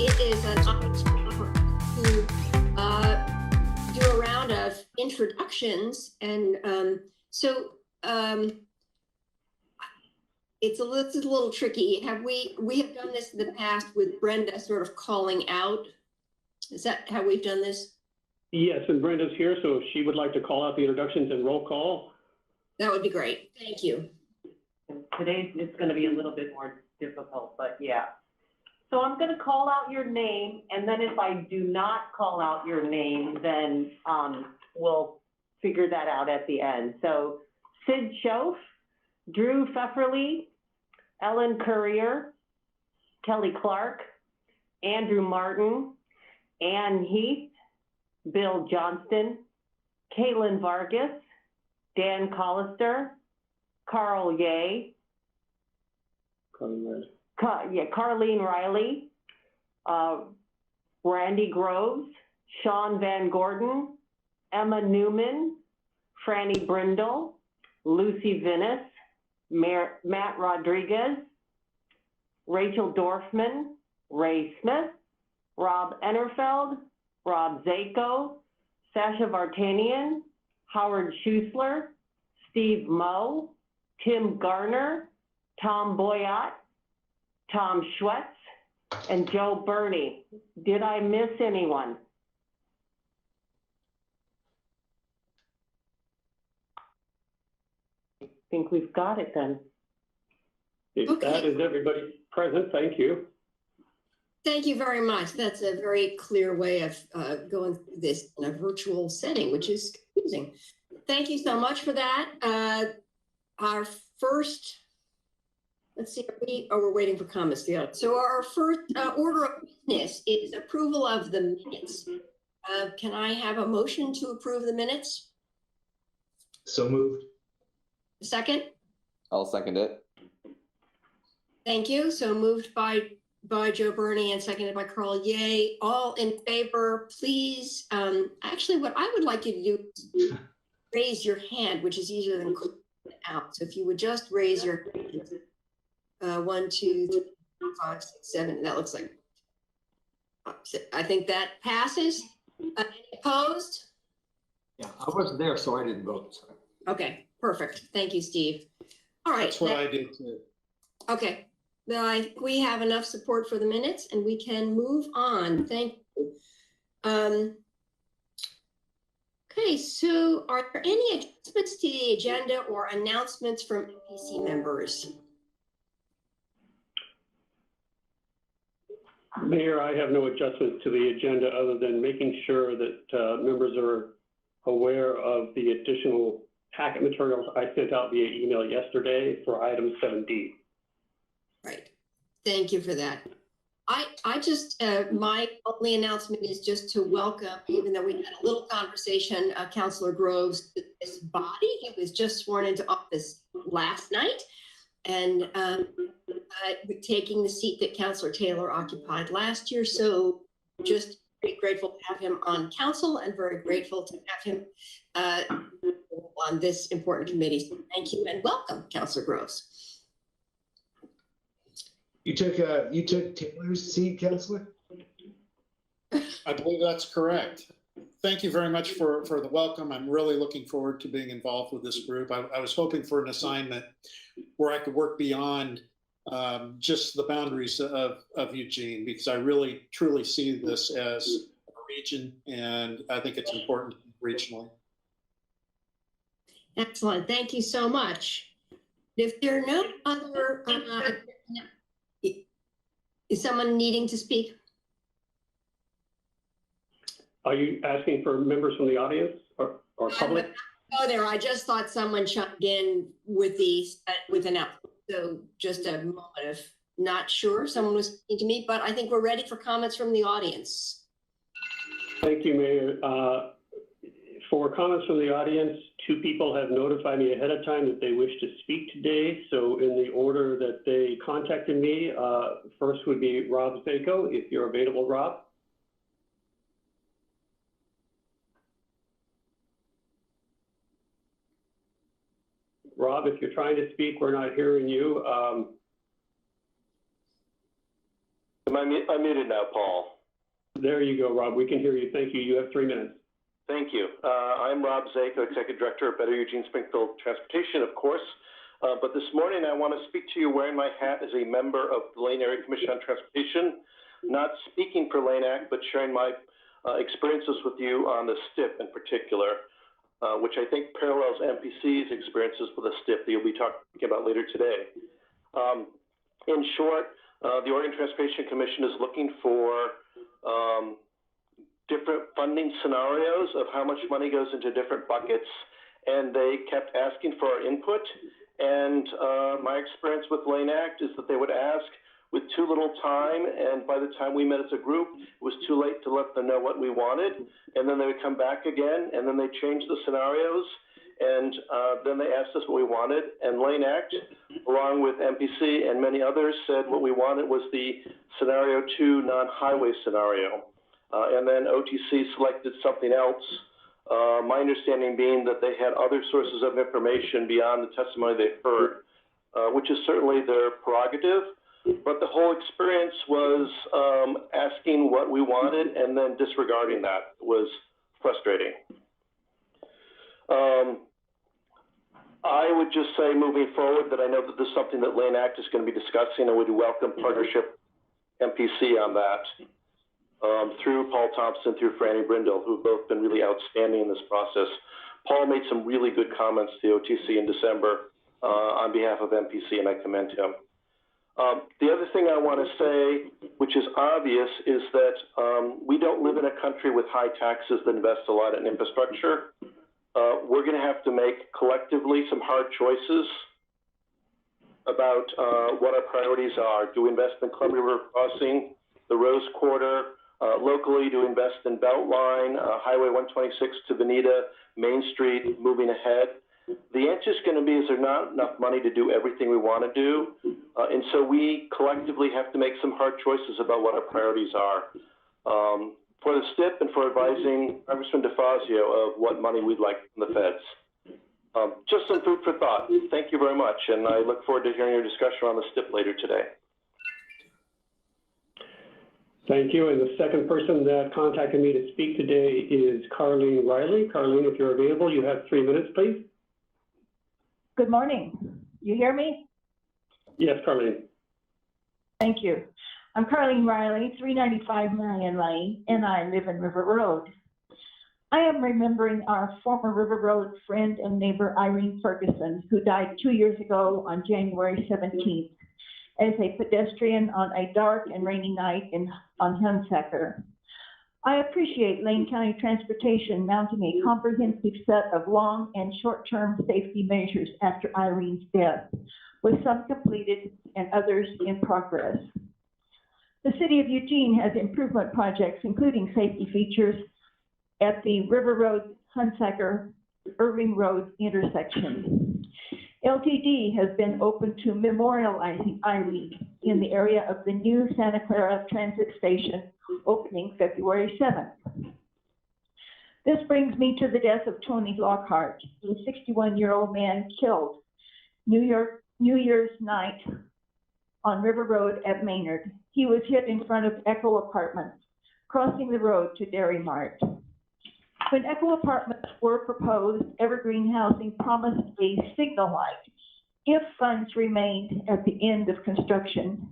it is an opportunity to do a round of introductions. And it's a little tricky. We have done this in the past with Brenda sort of calling out. Is that how we've done this? Yes, and Brenda's here, so if she would like to call out the introductions and roll call. That would be great. Thank you. Today it's going to be a little bit more difficult, but yeah. So I'm going to call out your name, and then if I do not call out your name, then we'll figure that out at the end. So Sid Schoaf, Drew Pfefferly, Ellen Currier, Kelly Clark, Andrew Martin, Ann Heath, Bill Johnston, Caitlin Vargas, Dan Collister, Carl Ye, Carlene Riley, Randy Groves, Sean Van Gordon, Emma Newman, Franny Brindle, Lucy Vinnis, Matt Rodriguez, Rachel Dorfman, Ray Smith, Rob Enerfeld, Rob Zako, Sasha Vartanian, Howard Schusler, Steve Moe, Tim Garner, Tom Boyott, Tom Schwetz, and Joe Burney. Did I miss anyone? I think we've got it then. If that is everybody present, thank you. Thank you very much. That's a very clear way of going through this in a virtual setting, which is confusing. Thank you so much for that. Our first, let's see, we're waiting for comments. So our first order of business is approval of the minutes. Can I have a motion to approve the minutes? So moved. Second? I'll second it. Thank you. So moved by Joe Burney and seconded by Carl Ye. All in favor, please. Actually, what I would like you to do is raise your hand, which is easier than clicking it out. So if you would just raise your hand. 1, 2, 3, 4, 5, 6, 7. That looks like. I think that passes. Any opposed? Yeah, I wasn't there, so I didn't vote. So. Okay, perfect. Thank you, Steve. All right. That's what I did too. Okay. Well, I think we have enough support for the minutes and we can move on. Thank you. Okay, so are there any adjustments to the agenda or announcements from NPC members? Mayor, I have no adjustments to the agenda other than making sure that members are aware of the additional packet materials I sent out via email yesterday for item 7D. Right. Thank you for that. I just, my only announcement is just to welcome, even though we had a little conversation, Councilor Groves to this body. He was just sworn into office last night and taking the seat that Councilor Taylor occupied last year. So just very grateful to have him on council and very grateful to have him on this important committee. So thank you and welcome, Councilor Groves. You took Taylor's seat, Councilor? I believe that's correct. Thank you very much for the welcome. I'm really looking forward to being involved with this group. I was hoping for an assignment where I could work beyond just the boundaries of Eugene, because I really truly see this as a region and I think it's important regionally. Excellent. Thank you so much. If there are no other, is someone needing to speak? Are you asking for members from the audience or public? Oh, there. I just thought someone chimed in with these with an out. So just a moment of not sure. Someone was speaking to me, but I think we're ready for comments from the audience. Thank you, Mayor. For comments from the audience, 2 people have notified me ahead of time that they wish to speak today. So in the order that they contacted me, first would be Rob Zako, if you're available, Rob. Rob, if you're trying to speak, we're not hearing you. I'm muted now, Paul. There you go, Rob. We can hear you. Thank you. You have 3 minutes. Thank you. I'm Rob Zako, Executive Director of Better Eugene Springfield Transportation, of course. But this morning I want to speak to you wearing my hat as a member of the Lane Area Commission on Transportation, not speaking for Lane Act, but sharing my experiences with you on the STIP in particular, which I think parallels MPC's experiences with the STIP that you'll be talking about later today. In short, the Oregon Transportation Commission is looking for different funding scenarios of how much money goes into different buckets, and they kept asking for our input. And my experience with Lane Act is that they would ask with too little time, and by the time we met as a group, it was too late to let them know what we wanted, and then they would come back again, and then they changed the scenarios, and then they asked us what we wanted, and Lane Act, along with MPC and many others, said what we wanted was the scenario 2 non-highway scenario. And then OTC selected something else, my understanding being that they had other sources of information beyond the testimony they've heard, which is certainly their prerogative. But the whole experience was asking what we wanted and then disregarding that. It was frustrating. I would just say moving forward that I know that this is something that Lane Act is going to be discussing, and would welcome partnership MPC on that. Through Paul Thompson, through Franny Brindle, who've both been really outstanding in this process. Paul made some really good comments to the OTC in December on behalf of MPC, and I commend him. The other thing I want to say, which is obvious, is that we don't live in a country with high taxes that invest a lot in infrastructure. We're going to have to make collectively some hard choices about what our priorities are. Do we invest in Columbia River Crossing, the Rose Quarter, locally to invest in Beltline, Highway 126 to Bonita, Main Street, moving ahead? The answer is going to be is there not enough money to do everything we want to do, and so we collectively have to make some hard choices about what our priorities are. For the STIP and for advising Congressman DeFazio of what money we'd like from the feds. Just some food for thought. Thank you very much, and I look forward to hearing your discussion on the STIP later today. Thank you. And the second person that contacted me to speak today is Carleen Riley. Carleen, if you're available, you have 3 minutes, please. Good morning. You hear me? Yes, Carleen. Thank you. I'm Carleen Riley, 395 Marion Lane, and I live in River Road. I am remembering our former River Road friend and neighbor, Irene Ferguson, who died 2 years ago on January 17th as a pedestrian on a dark and rainy night on Hunsaker. I appreciate Lane County Transportation mounting a comprehensive set of long and short-term safety measures after Irene's death, with some completed and others in progress. The City of Eugene has improvement projects, including safety features at the River Road, Hunsaker, Irving Road intersection. LTD has been open to memorializing Irene in the area of the new Santa Clara Transit Station, opening February 7th. This brings me to the death of Tony Lockhart, a 61-year-old man killed New Year's night on River Road at Maynard. He was hit in front of Echo Apartments, crossing the road to Dairy Mart. When Echo Apartments were proposed, Evergreen Housing promised a signal light if funds remained at the end of construction.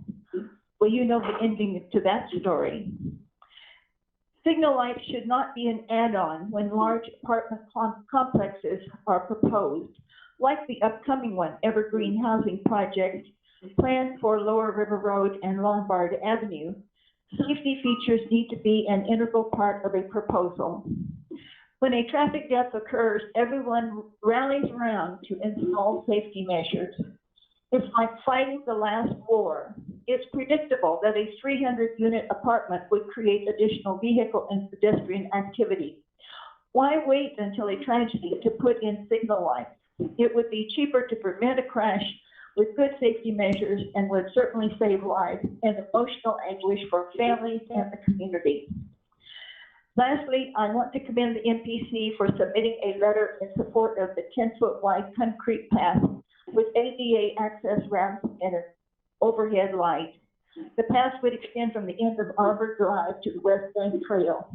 Well, you know the ending to that story. Signal lights should not be an add-on when large apartment complexes are proposed, like the upcoming one, Evergreen Housing Project, planned for Lower River Road and Lombard Avenue. Safety features need to be an integral part of a proposal. When a traffic death occurs, everyone rallies around to install safety measures. It's like fighting the last war. It's predictable that a 300-unit apartment would create additional vehicle and pedestrian activity. Why wait until a tragedy to put in signal lights? It would be cheaper to prevent a crash with good safety measures and would certainly save lives and emotional anguish for families and the community. Lastly, I want to commend the MPC for submitting a letter in support of the 10-foot wide concrete path with ADA access ramps and an overhead light. The path would extend from the end of Arbor Drive to the West Bank Trail.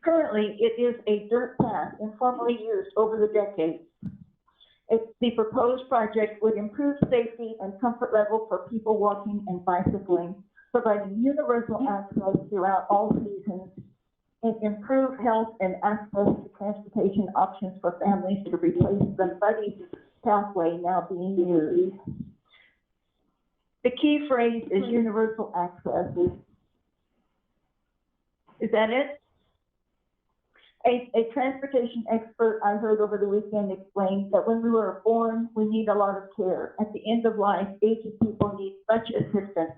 Currently, it is a dirt path informally used over the decades. The proposed project would improve safety and comfort level for people walking and bicycling, providing universal access throughout all seasons, and improve health and access to transportation options for families to replace the muddy pathway now being used. The key phrase is universal access. Is that it? A transportation expert I heard over the weekend explained that when we were born, we need a lot of care. At the end of life, aged people need much assistance.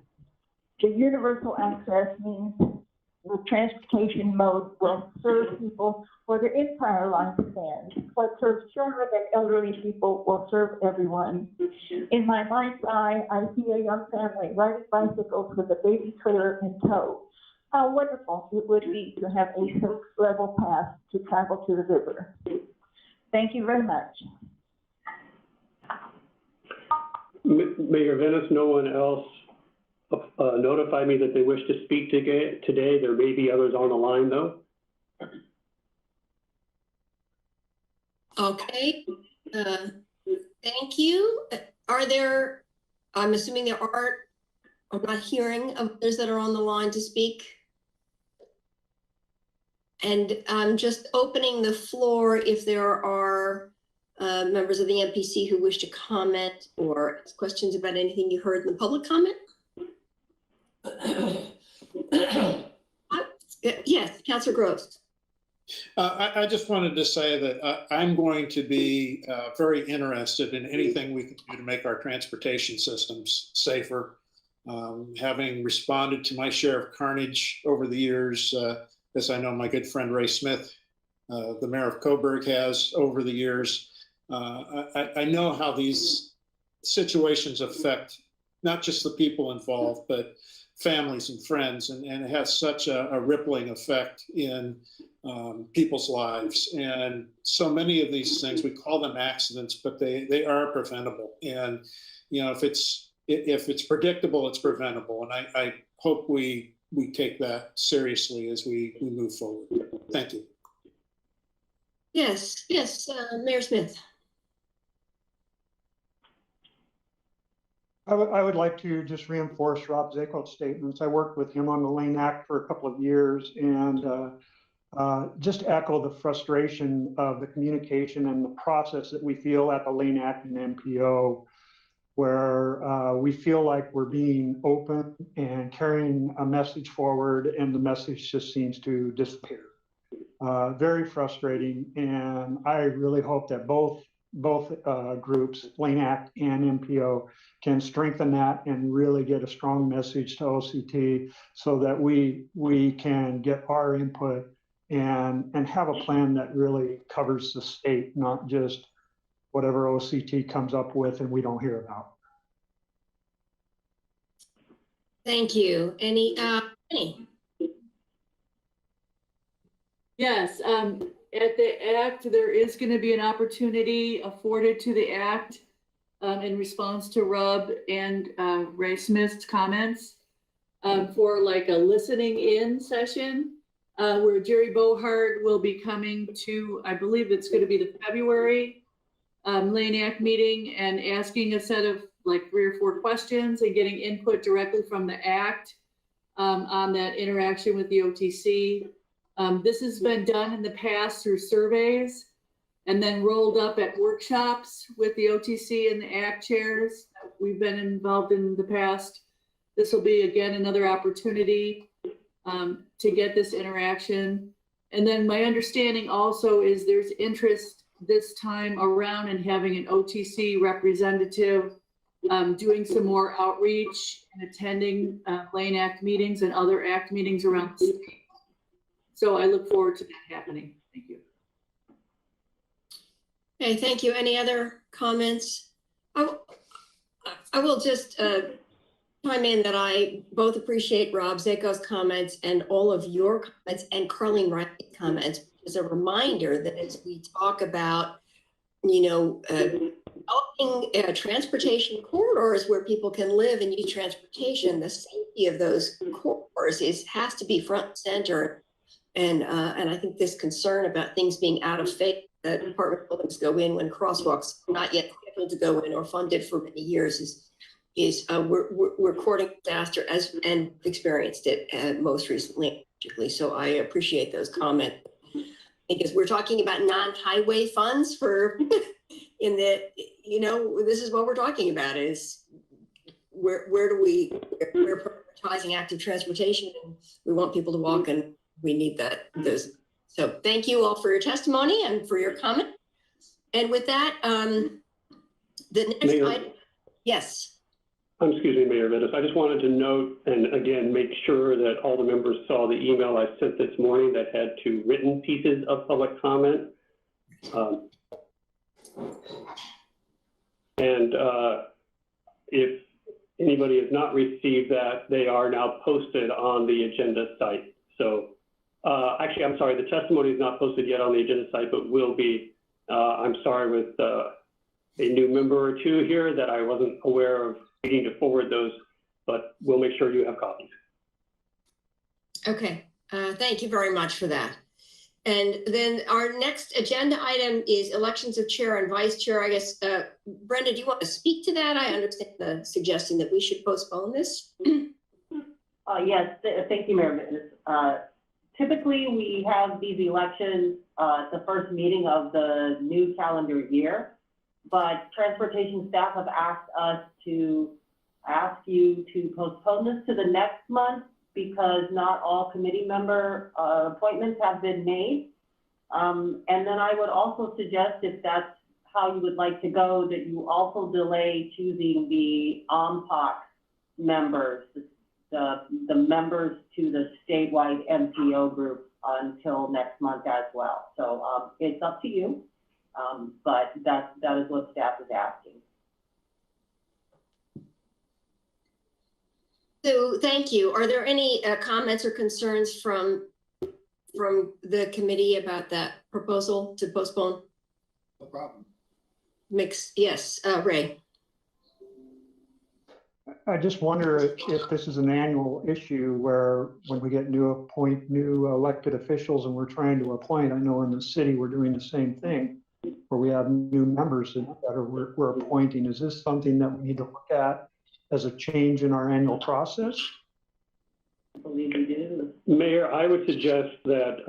The universal access means the transportation mode will serve people for their entire lifespan. What serves children and elderly people will serve everyone. In my mind's eye, I see a young family riding bicycles with a baby trailer in tow. How wonderful it would be to have a level path to travel to the river. Thank you very much. Mayor Venice, no one else notified me that they wish to speak today. There may be others on the line, though. Okay, thank you. Are there, I'm assuming there aren't, I'm not hearing of others that are on the line to speak. And I'm just opening the floor if there are members of the MPC who wish to comment or ask questions about anything you heard in the public comment. Yes, Councilor Groves. I just wanted to say that I'm going to be very interested in anything we can do to make our transportation systems safer. Having responded to my share of carnage over the years, as I know my good friend Ray Smith, the mayor of Coburg, has over the years, I know how these situations affect not just the people involved, but families and friends, and it has such a rippling effect in people's lives. And so many of these things, we call them accidents, but they are preventable. And you know, if it's predictable, it's preventable. And I hope we take that seriously as we move forward. Thank you. Yes, Mayor Smith. I would like to just reinforce Rob Zakel's statements. I worked with him on the Lane Act for a couple of years, and just echo the frustration of the communication and the process that we feel at the Lane Act and MPO, where we feel like we're being open and carrying a message forward, and the message just seems to disappear. Very frustrating, and I really hope that both groups, Lane Act and MPO, can strengthen that and really get a strong message to OCT so that we can get our input and have a plan that really covers the state, not just whatever OCT comes up with and we don't hear about. Thank you. Any? Yes, at the ACT, there is going to be an opportunity afforded to the ACT in response to Rob and Ray Smith's comments for like a listening in session where Jerry Bohart will be coming to, I believe it's going to be the February Lane Act meeting, and asking a set of like 3 or 4 questions and getting input directly from the ACT on that interaction with the OTC. This has been done in the past through surveys and then rolled up at workshops with the OTC and the ACT chairs. We've been involved in the past. This will be, again, another opportunity to get this interaction. And then my understanding also is there's interest this time around in having an OTC representative doing some more outreach and attending Lane Act meetings and other ACT meetings around the state. So I look forward to that happening. Thank you. Okay, thank you. Any other comments? I will just chime in that I both appreciate Rob Zakel's comments and all of your comments and Carleen Riley's comments as a reminder that as we talk about, you know, developing transportation corridors where people can live and use transportation, the same safety of those corridors has to be front and center. And I think this concern about things being out of phase, that apartment buildings go in when crosswalks are not yet scheduled to go in or funded for many years we're courting disaster and experienced it most recently, particularly. So I appreciate those comments, because we're talking about non-highway funds for in the, this is what we're talking about is we're prioritizing active transportation, and we want people to walk, and we need those. So thank you all for your testimony and for your comment. And with that, the next Mayor, item, yes. Excuse me, Mayor Vittis. I just wanted to note and again make sure that all the members saw the email I sent this morning that had 2 written pieces of public comment. If anybody has not received that, they are now posted on the agenda site. So actually, I'm sorry, the testimony is not posted yet on the agenda site, but will be. I'm sorry, with a new member or 2 here that I wasn't aware of needing to forward those, but we'll make sure you have copies. Okay, thank you very much for that. And then our next agenda item is elections of chair and vice chair. I guess, Brenda, do you want to speak to that? I understand the suggestion that we should postpone this. Yes, thank you, Mayor Mitnis. Typically, we have these elections at the first meeting of the new calendar year, but transportation staff have asked us to ask you to postpone this to the next month because not all committee member appointments have been made. And then I would also suggest, if that's how you would like to go, that you also delay choosing the OMPOC members, the members to the statewide MPO group until next month as well. So it's up to you, but that is what staff is asking. So thank you. Are there any comments or concerns from the committee about that proposal to postpone? No problem. Yes, Ray. I just wonder if this is an annual issue where when we get new elected officials and we're trying to appoint, I know in the city we're doing the same thing where we have new members that we're appointing. Is this something that we need to look at as a change in our annual process? I believe you do. Mayor, I would suggest that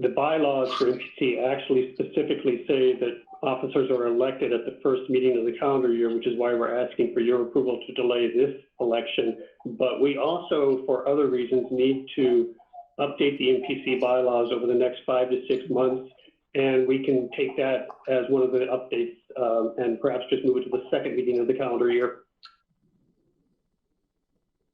the bylaws for MPC actually specifically say that officers are elected at the first meeting of the calendar year, which is why we're asking for your approval to delay this election. But we also, for other reasons, need to update the MPC bylaws over the next 5 to 6 months. And we can take that as one of the updates and perhaps just move it to the second meeting of the calendar year.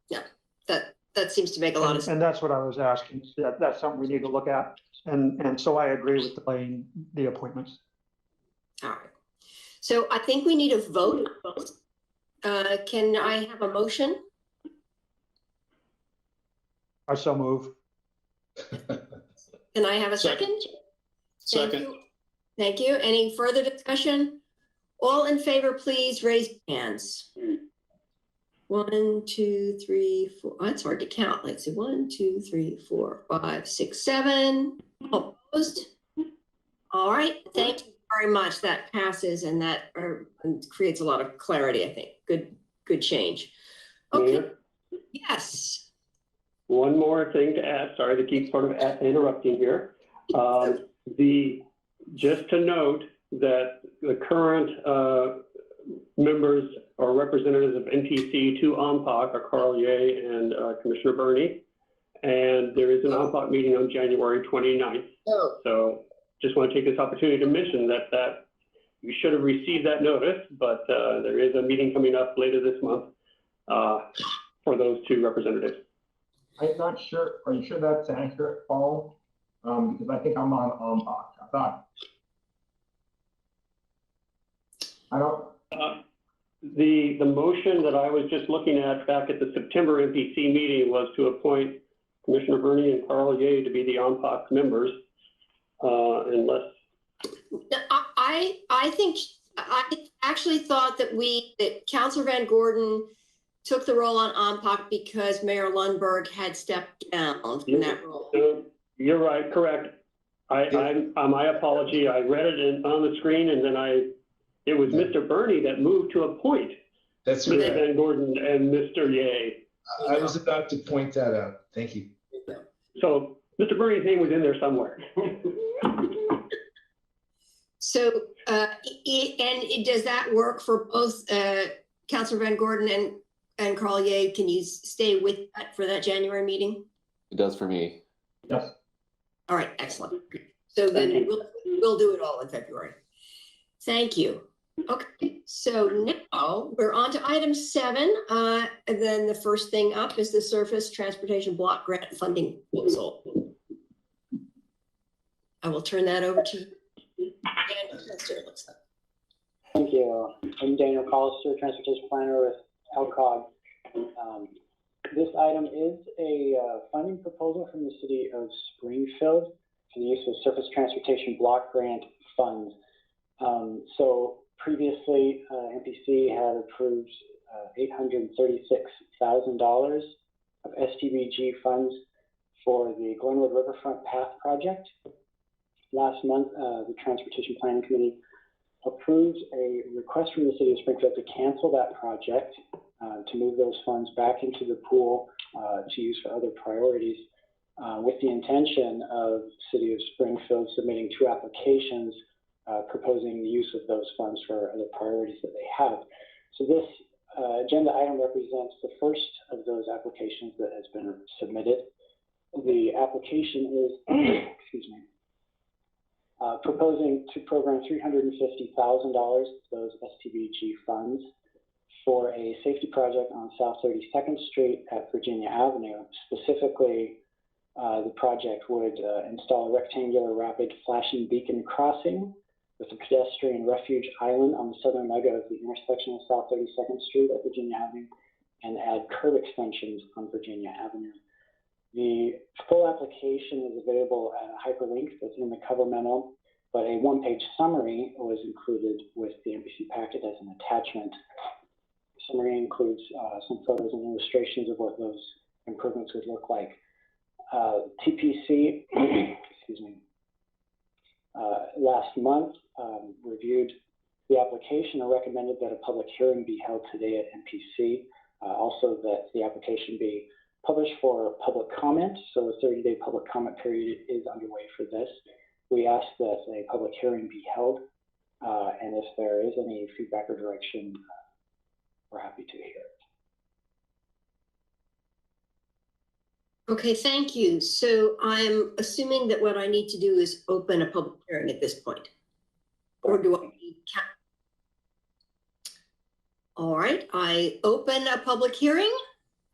Yeah, that seems to make a lot of sense. And that's what I was asking. That's something we need to look at. And so I agree with delaying the appointments. All right. So I think we need a vote. Can I have a motion? I so move. Can I have a second? Second. Thank you. Any further discussion? All in favor, please raise your hands. 1, 2, 3, 4. Oh, that's hard to count. Let's see. 1, 2, 3, 4, 5, 6, 7. Opposed? All right. Thank you very much. That passes, and that creates a lot of clarity, I think. Good change. Okay. Mayor? Yes. One more thing to add. Sorry to keep sort of interrupting here. Just to note that the current members or representatives of NPC to OMPOC are Carl Ye and Commissioner Burney. And there is an OMPOC meeting on January 29th. Oh. So just want to take this opportunity to mention that you should have received that notice, but there is a meeting coming up later this month for those 2 representatives. I'm not sure. Are you sure that's accurate, Paul? Because I think I'm on OMPOC. I don't. The motion that I was just looking at back at the September MPC meeting was to appoint Commissioner Burney and Carl Ye to be the OMPOC members, unless. I think I actually thought that Councilor Van Gordon took the role on OMPOC because Mayor Lundberg had stepped down from that role. You're right, correct. My apology, I read it on the screen and then it was Mr. Bernie that moved to appoint That's Mr. correct. Van Gordon and Mr. Ye. I was about to point that out. Thank you. So Mr. Bernie's name was in there somewhere. So, does that work for both Councilor Van Gordon and Carl Ye? Can you stay with that for that January meeting? It does for me. Yes. All right, excellent. So then we'll do it all in February. Thank you. Okay, so now we're on to item 7. And then the first thing up is the Surface Transportation Block Grant Funding Proposal. I will turn that over to you. Thank you. I'm Daniel Collister, Transportation Planner with LCOG. This item is a funding proposal from the City of Springfield for the use of Surface Transportation Block Grant funds. So previously, MPC had approved $836,000 of STBG funds for the Glenwood Riverfront Path project. Last month, the Transportation Planning Committee approved a request from the City of Springfield to cancel that project, to move those funds back into the pool to use for other priorities, with the intention of City of Springfield submitting 2 applications proposing the use of those funds for other priorities that they have. So this agenda item represents the first of those applications that has been submitted. The application is, excuse me, proposing to program $350,000 of those STBG funds for a safety project on South 32nd Street at Virginia Avenue. Specifically, the project would install a rectangular rapid flashing beacon crossing with a pedestrian refuge island on the southern leg of the intersection of South 32nd Street at Virginia Avenue and add curb extensions on Virginia Avenue. The full application is available at a hyperlink that's in the cover memo, but a 1-page summary was included with the MPC packet as an attachment. The summary includes some photos and illustrations of what those improvements would look like. TPC, excuse me, last month reviewed the application and recommended that a public hearing be held today at MPC. Also that the application be published for public comment. So a 30-day public comment period is underway for this. We ask that a public hearing be held, and if there is any feedback or direction, we're happy to hear it. Okay, thank you. So I'm assuming that what I need to do is open a public hearing at this point. Or do I need count? All right, I open a public hearing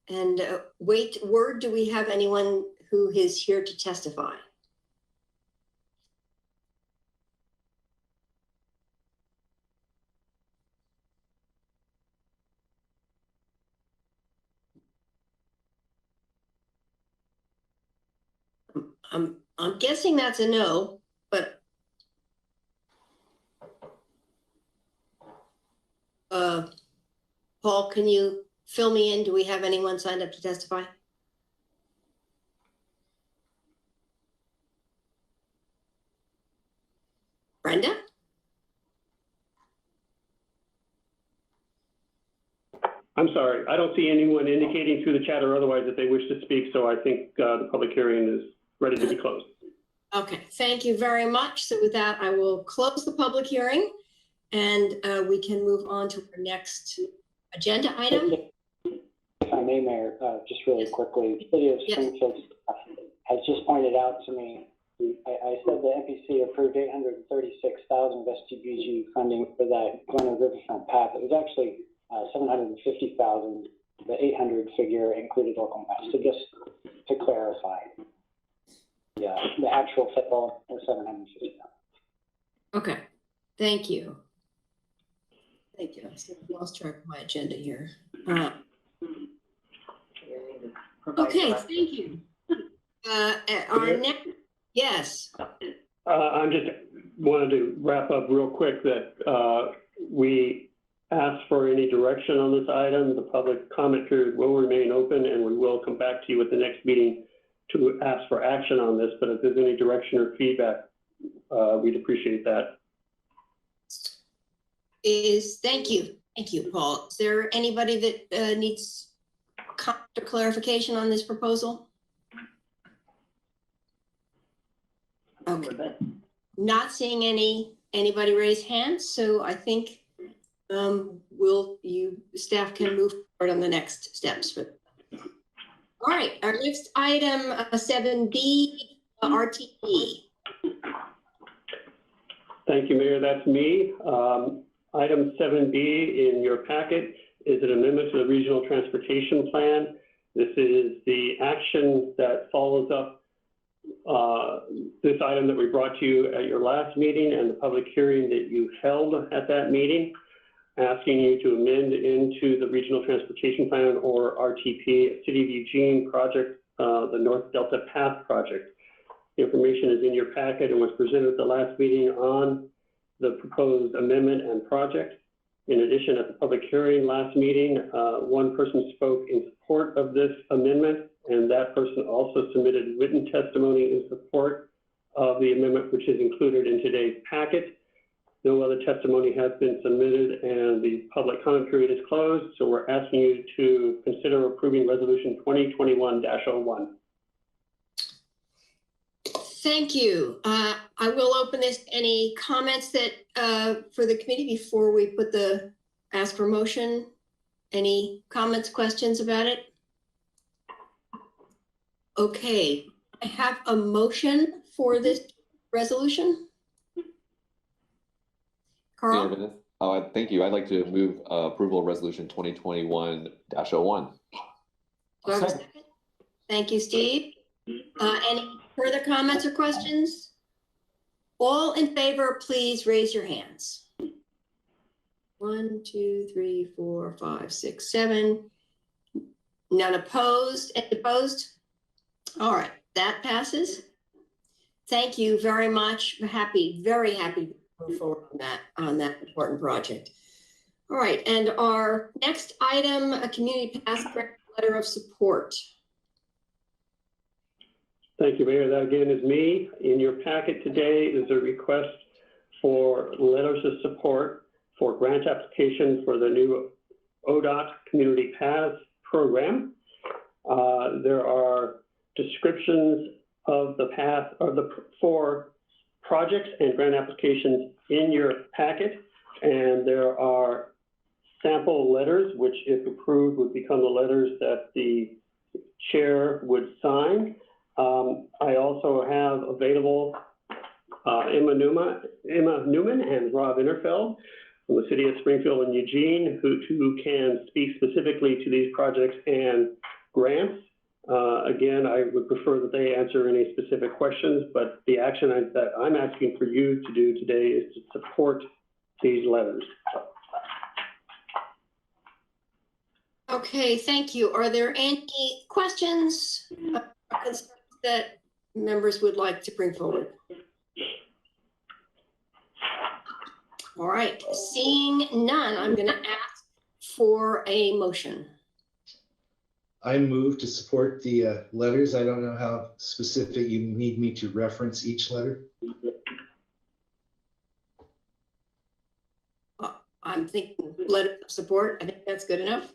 and wait word, do we have anyone who is here to testify? I'm guessing that's a no, but Paul, can you fill me in? Do we have anyone signed up to testify? Brenda? I'm sorry, I don't see anyone indicating through the chat or otherwise that they wish to speak, so I think the public hearing is ready to be closed. Okay, thank you very much. So with that, I will close the public hearing and we can move on to our next agenda item. If I may, Mayor, just really quickly, the City of Springfield has just pointed out to me, I said the MPC approved $836,000 of STBG funding for that Glenwood Riverfront Path. It was actually $750,000. The 800 figure included local match. So just to clarify, yeah, the actual federal was $750,000. Okay, thank you. Thank you. I've lost track of my agenda here. Okay, thank you. Our next, yes. I just wanted to wrap up real quick that we ask for any direction on this item. The public comment period will remain open, and we will come back to you at the next meeting to ask for action on this. But if there's any direction or feedback, we'd appreciate that. Thank you, Paul. Is there anybody that needs comment or clarification on this proposal? Okay. Not seeing anybody raise hands, so I think staff can move forward on the next steps. All right, our next item, 7B, RTP. Thank you, Mayor. That's me. Item 7B in your packet is an amendment to the Regional Transportation Plan. This is the action that follows up this item that we brought to you at your last meeting and the public hearing that you held at that meeting, asking you to amend into the Regional Transportation Plan, or RTP, City of Eugene project, the North Delta Path project. The information is in your packet and was presented at the last meeting on the proposed amendment and project. In addition, at the public hearing last meeting, one person spoke in support of this amendment, and that person also submitted written testimony in support of the amendment, which is included in today's packet. No other testimony has been submitted, and the public comment period is closed, so we're asking you to consider approving Resolution 2021-01. Thank you. I will open this. Any comments that for the committee before we put the ask for motion? Any comments, questions about it? Okay, I have a motion for this resolution. Carl? Thank you. I'd like to move approval of Resolution 2021-01. Thank you, Steve. Any further comments or questions? All in favor, please raise your hands. 1, 2, 3, 4, 5, 6, 7. None opposed? Any opposed? All right, that passes. Thank you very much. Very happy to move forward on that important project. All right, and our next item, a community pass grant letter of support. Thank you, Mayor. That again is me. In your packet today is a request for letters of support for grant application for the new ODOT Community Paths program. There are descriptions of the path of the 4 projects and grant applications in your packet, and there are sample letters, which if approved would become the letters that the chair would sign. I also have available Emma Newman and Rob Interfeld from the City of Springfield and Eugene, who can speak specifically to these projects and grants. Again, I would prefer that they answer any specific questions, but the action that I'm asking for you to do today is to support these letters. Okay, thank you. Are there any questions or concerns that members would like to bring forward? All right, seeing none, I'm going to ask for a motion. I move to support the letters. I don't know how specific you need me to reference each letter. I'm thinking letter of support. I think that's good enough.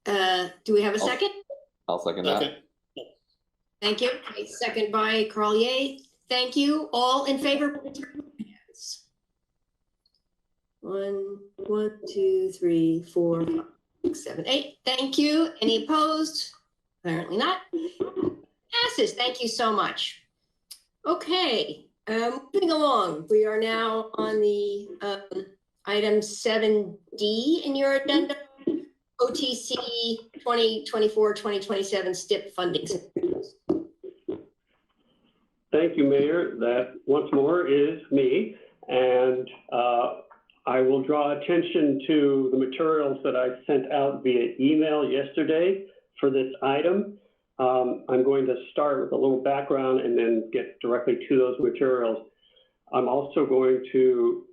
Do we have a second? I'll second that. Okay. Thank you. Okay, second by Carl Ye. Thank you. All in favor? 1, 2, 3, 4, 5, 6, 7, 8. Thank you. Any opposed? Apparently not. Passes. Thank you so much. Okay, moving along. We are now on the item 7D in your agenda, OTC 2024-2027 STIP funding. Thank you, Mayor. That once more is me, and I will draw attention to the materials that I sent out via email yesterday for this item. I'm going to start with a little background and then get directly to those materials. I'm also going to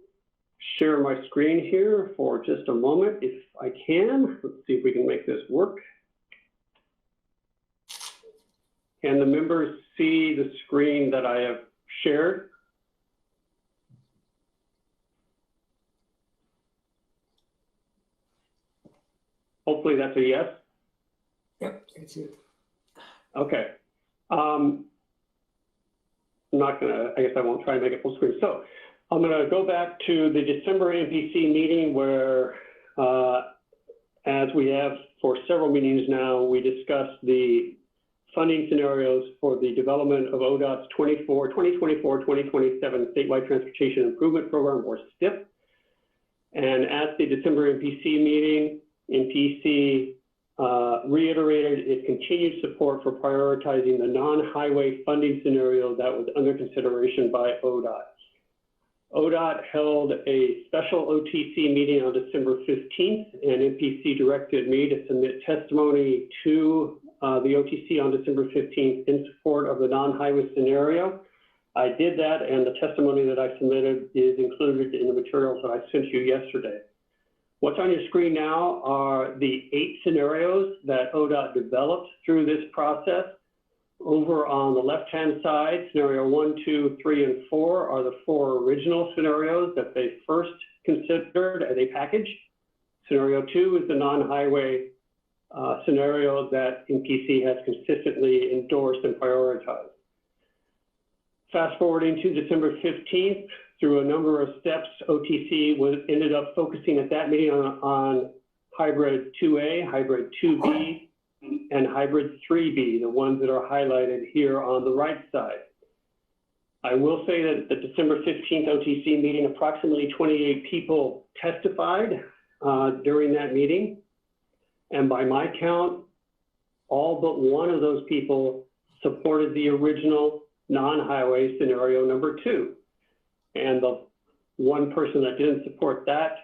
share my screen here for just a moment if I can. Let's see if we can make this work. Can the members see the screen that I have shared? Hopefully that's a yes. Yep, that's it. Okay. I'm not gonna, I guess I won't try and make it full screen. So I'm gonna go back to the December MPC meeting where, as we have for several meetings now, we discussed the funding scenarios for the development of ODOT's 2024-2027 Statewide Transportation Improvement Program, or STIP. And at the December MPC meeting, MPC reiterated its continued support for prioritizing the non-highway funding scenario that was under consideration by ODOT. ODOT held a special OTC meeting on December 15th, and MPC directed me to submit testimony to the OTC on December 15th in support of the non-highway scenario. I did that, and the testimony that I submitted is included in the materials that I sent you yesterday. What's on your screen now are the 8 scenarios that ODOT developed through this process. Over on the left-hand side, scenario 1, 2, 3, and 4 are the 4 original scenarios that they first considered as a package. Scenario 2 is the non-highway scenario that MPC has consistently endorsed and prioritized. Fast forwarding to December 15th, through a number of steps, OTC ended up focusing at that meeting on hybrid 2A, hybrid 2B, and hybrid 3B, the ones that are highlighted here on the right side. I will say that at the December 15th OTC meeting, approximately 28 people testified during that meeting. And by my count, all but one of those people supported the original non-highway scenario number 2. And the one person that didn't support that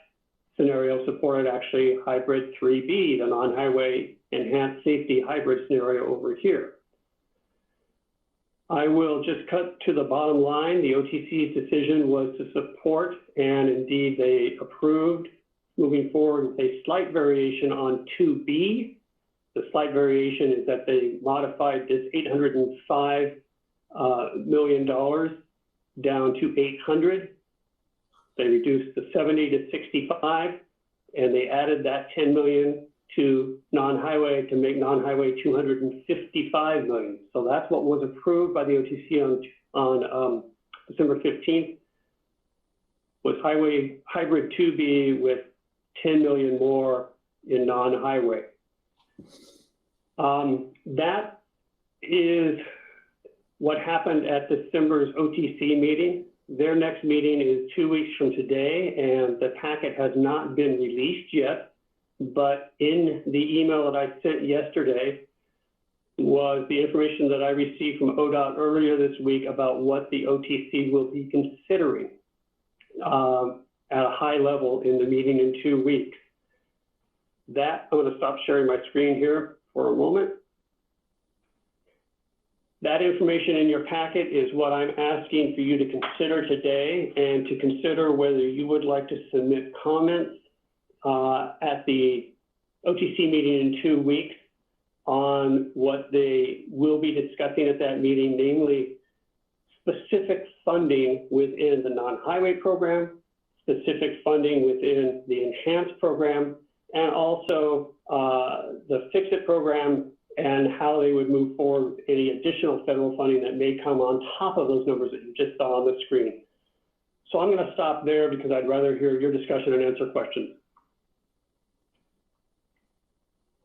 scenario supported actually hybrid 3B, the non-highway enhanced safety hybrid scenario over here. I will just cut to the bottom line. The OTC's decision was to support, and indeed they approved, moving forward with a slight variation on 2B. The slight variation is that they modified this $805 million down to 800. They reduced the 70 to 65, and they added that 10 million to non-highway to make non-highway 255 million. So that's what was approved by the OTC on December 15th, was hybrid 2B with 10 million more in non-highway. That is what happened at December's OTC meeting. Their next meeting is 2 weeks from today, and the packet has not been released yet. But in the email that I sent yesterday was the information that I received from ODOT earlier this week about what the OTC will be considering at a high level in the meeting in 2 weeks. That, I'm going to stop sharing my screen here for a moment. That information in your packet is what I'm asking for you to consider today, and to consider whether you would like to submit comments at the OTC meeting in 2 weeks on what they will be discussing at that meeting, namely specific funding within the non-highway program, specific funding within the enhanced program, and also the Fix-It program, and how they would move forward with any additional federal funding that may come on top of those numbers that you just saw on the screen. So I'm going to stop there because I'd rather hear your discussion and answer questions.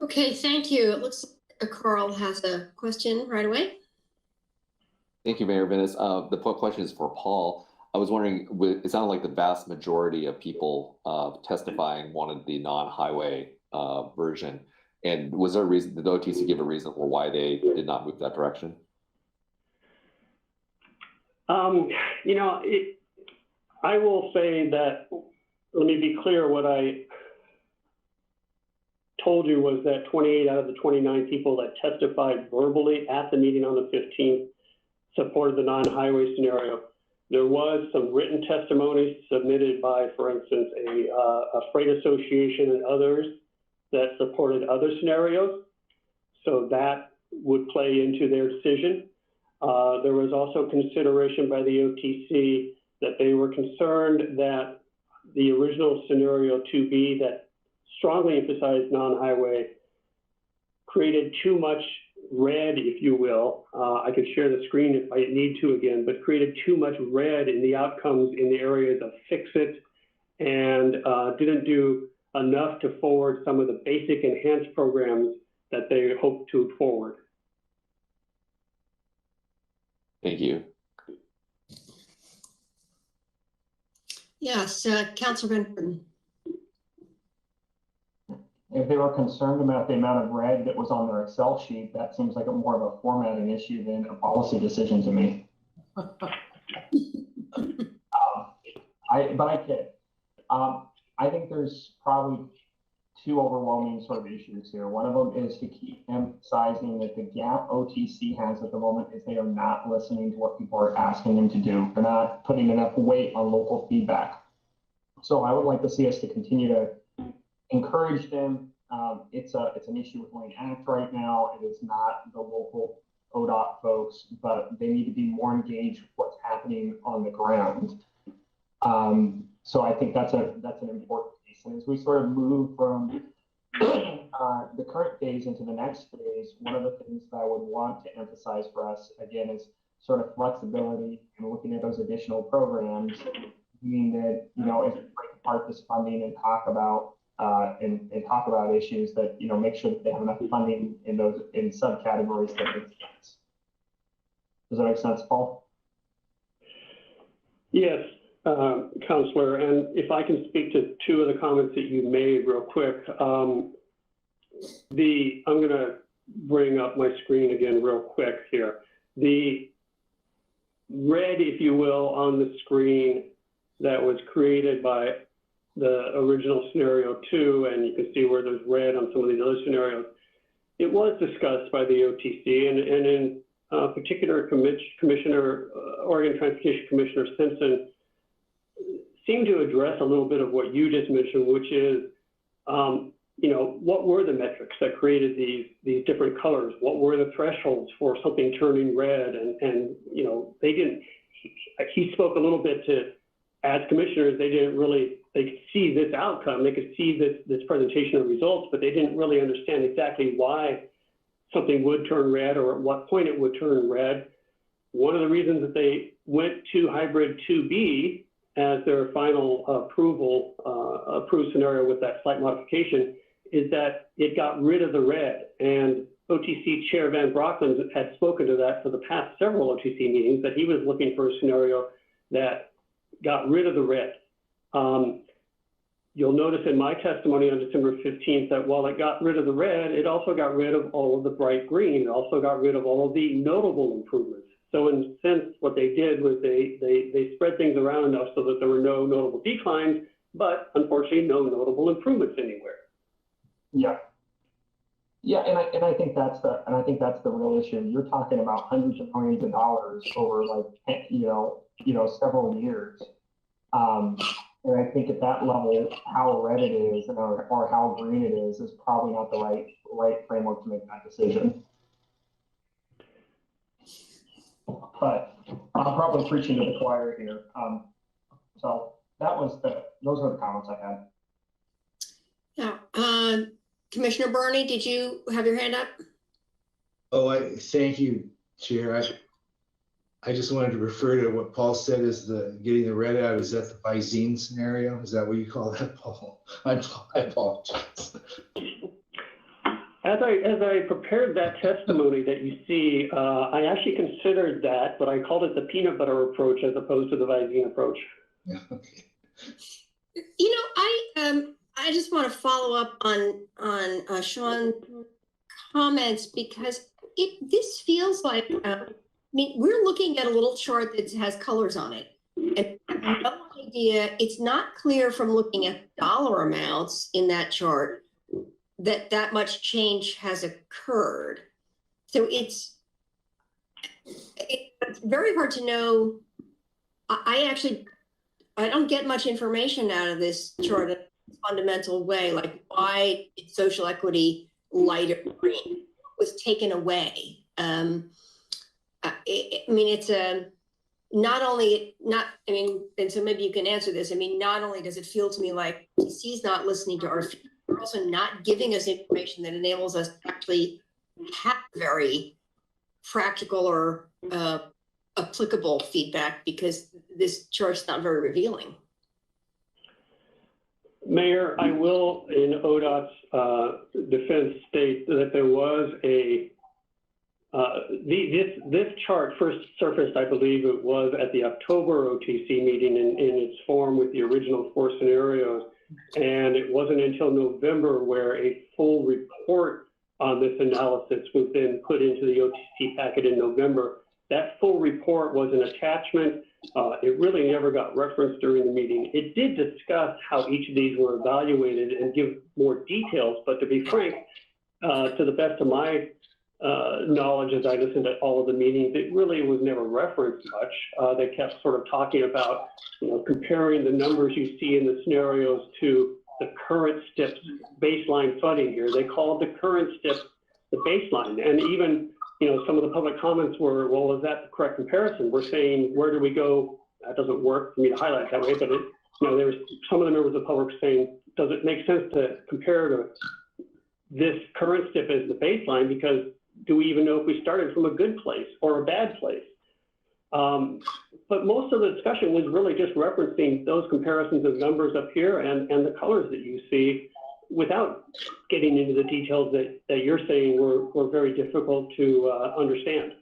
Okay, thank you. It looks like Carl has a question right away. Thank you, Mayor Venice. The question is for Paul. I was wondering, it sounded like the vast majority of people testifying wanted the non-highway version. And was there a reason, did the OTC give a reason for why they did not move that direction? You know, I will say that, let me be clear, what I told you was that 28 out of the 29 people that testified verbally at the meeting on the 15th supported the non-highway scenario. There was some written testimony submitted by, for instance, a freight association and others that supported other scenarios. So that would play into their decision. There was also consideration by the OTC that they were concerned that the original scenario 2B that strongly emphasized non-highway created too much red, if you will. I could share the screen if I need to again, but created too much red in the outcomes in the areas of fix-it and didn't do enough to forward some of the basic enhanced programs that they hoped to forward. Thank you. Yes, Councilor Van Orden. If they were concerned about the amount of red that was on their Excel sheet, that seems like more of a formatting issue than a policy decision to me. But I kid. I think there's probably two overwhelming sort of issues here. One of them is to keep emphasizing that the gap OTC has at the moment is they are not listening to what people are asking them to do. They're not putting enough weight on local feedback. So I would like to see us to continue to encourage them. It's an issue with Lane Act right now. It is not the local ODOT folks, but they need to be more engaged with what's happening on the ground. So I think that's an important piece. And as we sort of move from the current phase into the next phase, one of the things that I would want to emphasize for us again is sort of flexibility and looking at those additional programs, meaning that, you know, if we break apart this funding and talk about issues that, you know, make sure that they have enough funding in those in subcategories that make sense. Does that make sense, Paul? Yes, Counselor, and if I can speak to two of the comments that you made real quick. I'm going to bring up my screen again real quick here. The red, if you will, on the screen that was created by the original scenario 2, and you can see where there's red on some of these other scenarios. It was discussed by the OTC, and in particular, Oregon Transportation Commissioner Simpson seemed to address a little bit of what you just mentioned, which is, you know, what were the metrics that created these different colors? What were the thresholds for something turning red? And you know, they didn't. He spoke a little bit to, as commissioners, they could see this outcome, they could see this presentation of results, but they didn't really understand exactly why something would turn red or at what point it would turn red. One of the reasons that they went to hybrid 2B as their final approved scenario with that slight modification is that it got rid of the red. And OTC Chair Van Brockland had spoken to that for the past several OTC meetings, that he was looking for a scenario that got rid of the red. You'll notice in my testimony on December 15th that while it got rid of the red, it also got rid of all of the bright green. It also got rid of all of the notable improvements. So in a sense, what they did was they spread things around enough so that there were no notable declines, but unfortunately no notable improvements anywhere. Yeah. Yeah, and I think that's the real issue. You're talking about hundreds of millions of dollars over like you know several years. And I think at that level, how red it is or how green it is probably not the right framework to make that decision. But I'm probably preaching to the choir here. So those are the comments I had. Yeah. Commissioner Burney, did you have your hand up? Oh, thank you, Chair. I just wanted to refer to what Paul said as getting the red out. Is that the Visine scenario? Is that what you call that, Paul? I apologize. As I prepared that testimony that you see, I actually considered that, but I called it the peanut butter approach as opposed to the Visine approach. Yeah, okay. You know, I just want to follow up on Sean's comments, because this feels like, I mean, we're looking at a little chart that has colors on it. And I have no idea, it's not clear from looking at dollar amounts in that chart that much change has occurred. So it's very hard to know I don't get much information out of this chart in a fundamental way, like why is social equity lighter green was taken away. I mean, it's and so maybe you can answer this. I mean, not only does it feel to me like TC's not listening to our feedback, they're also not giving us information that enables us to actually have very practical or applicable feedback, because this chart's not very revealing. Mayor, I will, in ODOT's defense, state that there was this chart first surfaced, I believe it was at the October OTC meeting in its form with the original 4 scenarios. And it wasn't until November where a full report on this analysis was then put into the OTC packet in November. That full report was an attachment. It really never got referenced during the meeting. It did discuss how each of these were evaluated and give more details, but to be frank, to the best of my knowledge as I listened to all of the meetings, it really was never referenced much. They kept sort of talking about, comparing the numbers you see in the scenarios to the current STIP's baseline funding here. They called the current STIP the baseline. And even, some of the public comments were, well, is that the correct comparison? We're saying, where do we go? That doesn't work for me to highlight that way, but there was some of the members of the public saying, does it make sense to compare to this current STIP as the baseline? Because do we even know if we started from a good place or a bad place? But most of the discussion was really just referencing those comparisons of numbers up here and the colors that you see, without getting into the details that you're saying were very difficult to understand.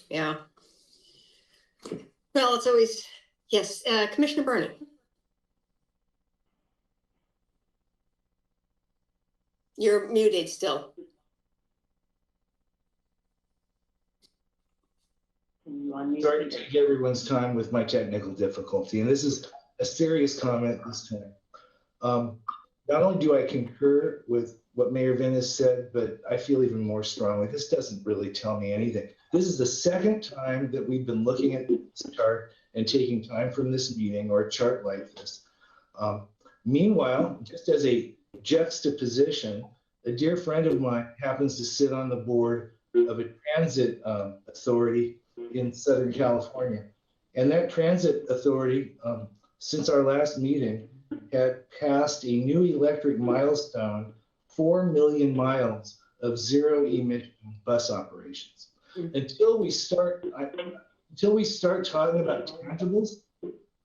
Yeah. Well, it's always, yes, Commissioner Burney. You're muted still. Sorry to take everyone's time with my technical difficulty, and this is a serious comment this time. Not only do I concur with what Mayor Venice said, but I feel even more strongly, this doesn't really tell me anything. This is the second time that we've been looking at this chart and taking time from this meeting or a chart like this. Meanwhile, just as a juxtaposition, a dear friend of mine happens to sit on the board of a transit authority in Southern California. And that transit authority, since our last meeting, had passed a new electric milestone, 4 million miles of zero emission bus operations. Until we start talking about tangibles,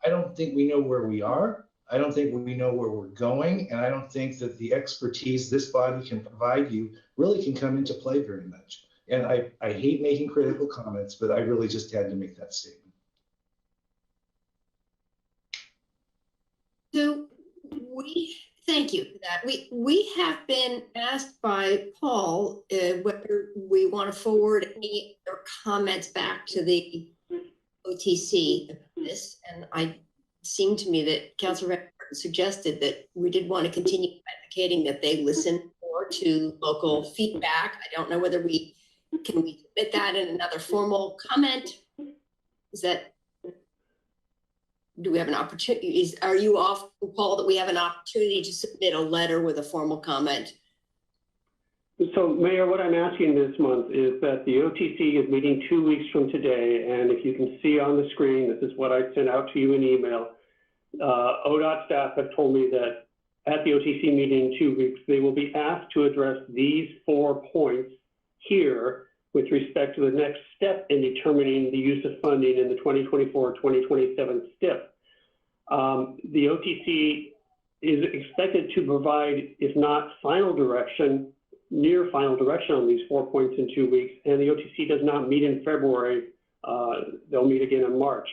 I don't think we know where we are. I don't think we know where we're going. And I don't think that the expertise this body can provide you really can come into play very much. And I hate making critical comments, but I really just had to make that statement. So thank you for that. We have been asked by Paul whether we want to forward any other comments back to the OTC about this, and I seemed to me that Councilor suggested that we did want to continue advocating that they listen more to local feedback. I don't know whether we submit that in another formal comment. Do we have an opportunity? Are you off, Paul, that we have an opportunity to submit a letter with a formal comment? So, Mayor, what I'm asking this month is that the OTC is meeting 2 weeks from today, and if you can see on the screen, this is what I sent out to you in email. ODOT staff have told me that at the OTC meeting in 2 weeks, they will be asked to address these 4 points here with respect to the next step in determining the use of funding in the 2024-2027 STIP. The OTC is expected to provide, if not final direction, near final direction on these 4 points in 2 weeks, and the OTC does not meet in February. They'll meet again in March.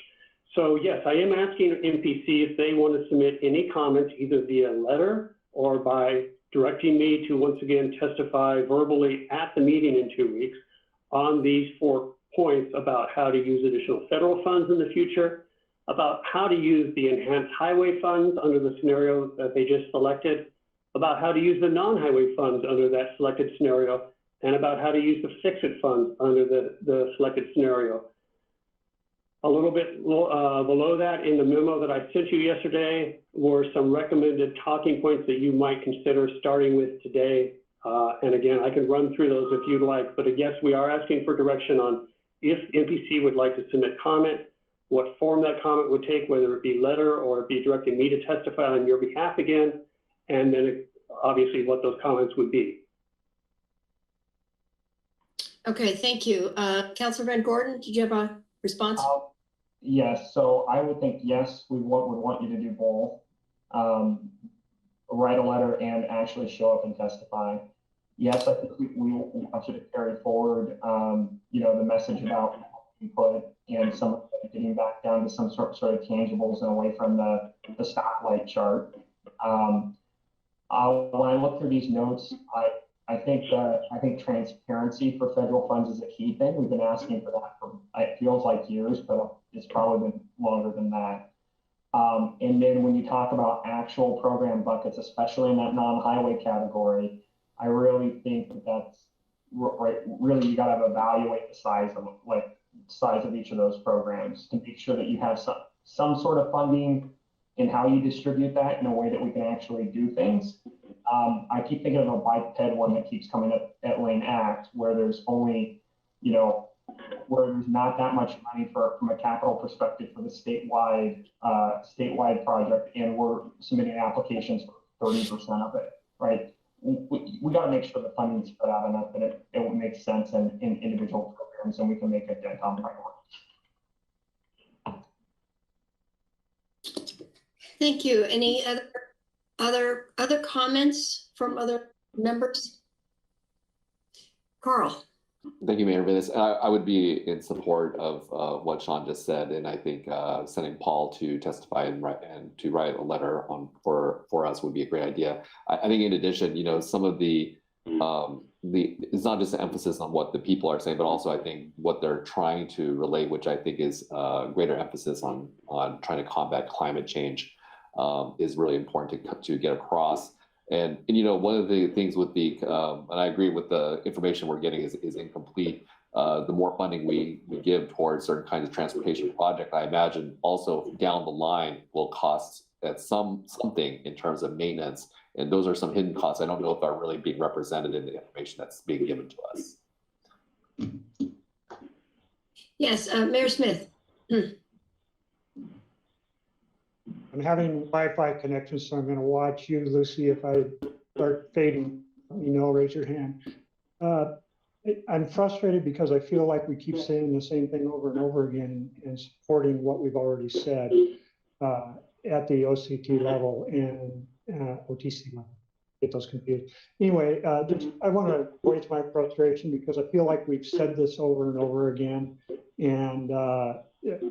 So yes, I am asking MPC if they want to submit any comments either via letter or by directing me to once again testify verbally at the meeting in 2 weeks on these 4 points about how to use additional federal funds in the future, about how to use the enhanced highway funds under the scenario that they just selected, about how to use the non-highway funds under that selected scenario, and about how to use the fix-it funds under the selected scenario. A little bit below that, in the memo that I sent you yesterday, were some recommended talking points that you might consider starting with today. And again, I can run through those if you'd like, but I guess we are asking for direction on if MPC would like to submit comment, what form that comment would take, whether it be letter or it be directing me to testify on your behalf again, and then obviously what those comments would be. Okay, thank you. Councilor Van Gordon, did you have a response? Yes, so I would think, yes, we would want you to do both. Write a letter and actually show up and testify. Yes, I think we want you to carry forward, the message about input and some of it getting back down to some sort of tangibles and away from the stoplight chart. When I look through these notes, I think transparency for federal funds is a key thing. We've been asking for that for, it feels like years, but it's probably been longer than that. And then when you talk about actual program buckets, especially in that non-highway category, I really think that's right. Really, you got to evaluate the size of each of those programs to make sure that you have some sort of funding and how you distribute that in a way that we can actually do things. I keep thinking of a biped one that keeps coming up at Lane Act, where there's only, where there's not that much money from a capital perspective for the statewide project, and we're submitting applications for 30% of it, right? We got to make sure the funding's spread out enough that it will make sense in individual programs, and we can make a dent on priority. Thank you. Any other comments from other members? Carl. Thank you, Mayor Venus. I would be in support of what Sean just said, and I think sending Paul to testify and to write a letter for us would be a great idea. I think in addition, some of the it's not just an emphasis on what the people are saying, but also I think what they're trying to relate, which I think is greater emphasis on trying to combat climate change, is really important to get across. And one of the things with the, and I agree with the information we're getting is incomplete. The more funding we give towards certain kinds of transportation project, I imagine also down the line will cost at something in terms of maintenance. And those are some hidden costs I don't know if are really being represented in the information that's being given to us. Yes, Mayor Smith. I'm having Wi-Fi connection, so I'm going to watch you, Lucy. If I start fading, let me know, raise your hand. I'm frustrated because I feel like we keep saying the same thing over and over again and supporting what we've already said at the OCT level and OTC level. Get those confused. Anyway, I want to voice my frustration because I feel like we've said this over and over again, and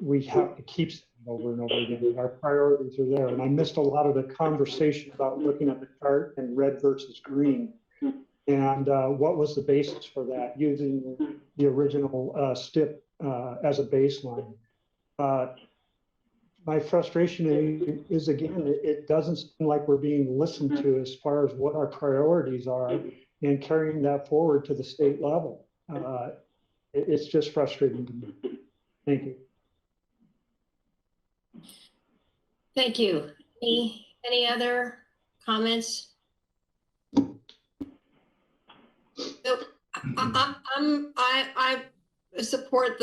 we have to keep saying it over and over again. Our priorities are there, and I missed a lot of the conversation about looking at the chart and red versus green, and what was the basis for that, using the original STIP as a baseline. My frustration is, again, it doesn't seem like we're being listened to as far as what our priorities are and carrying that forward to the state level. It's just frustrating to me. Thank you. Thank you. Any other comments? So I support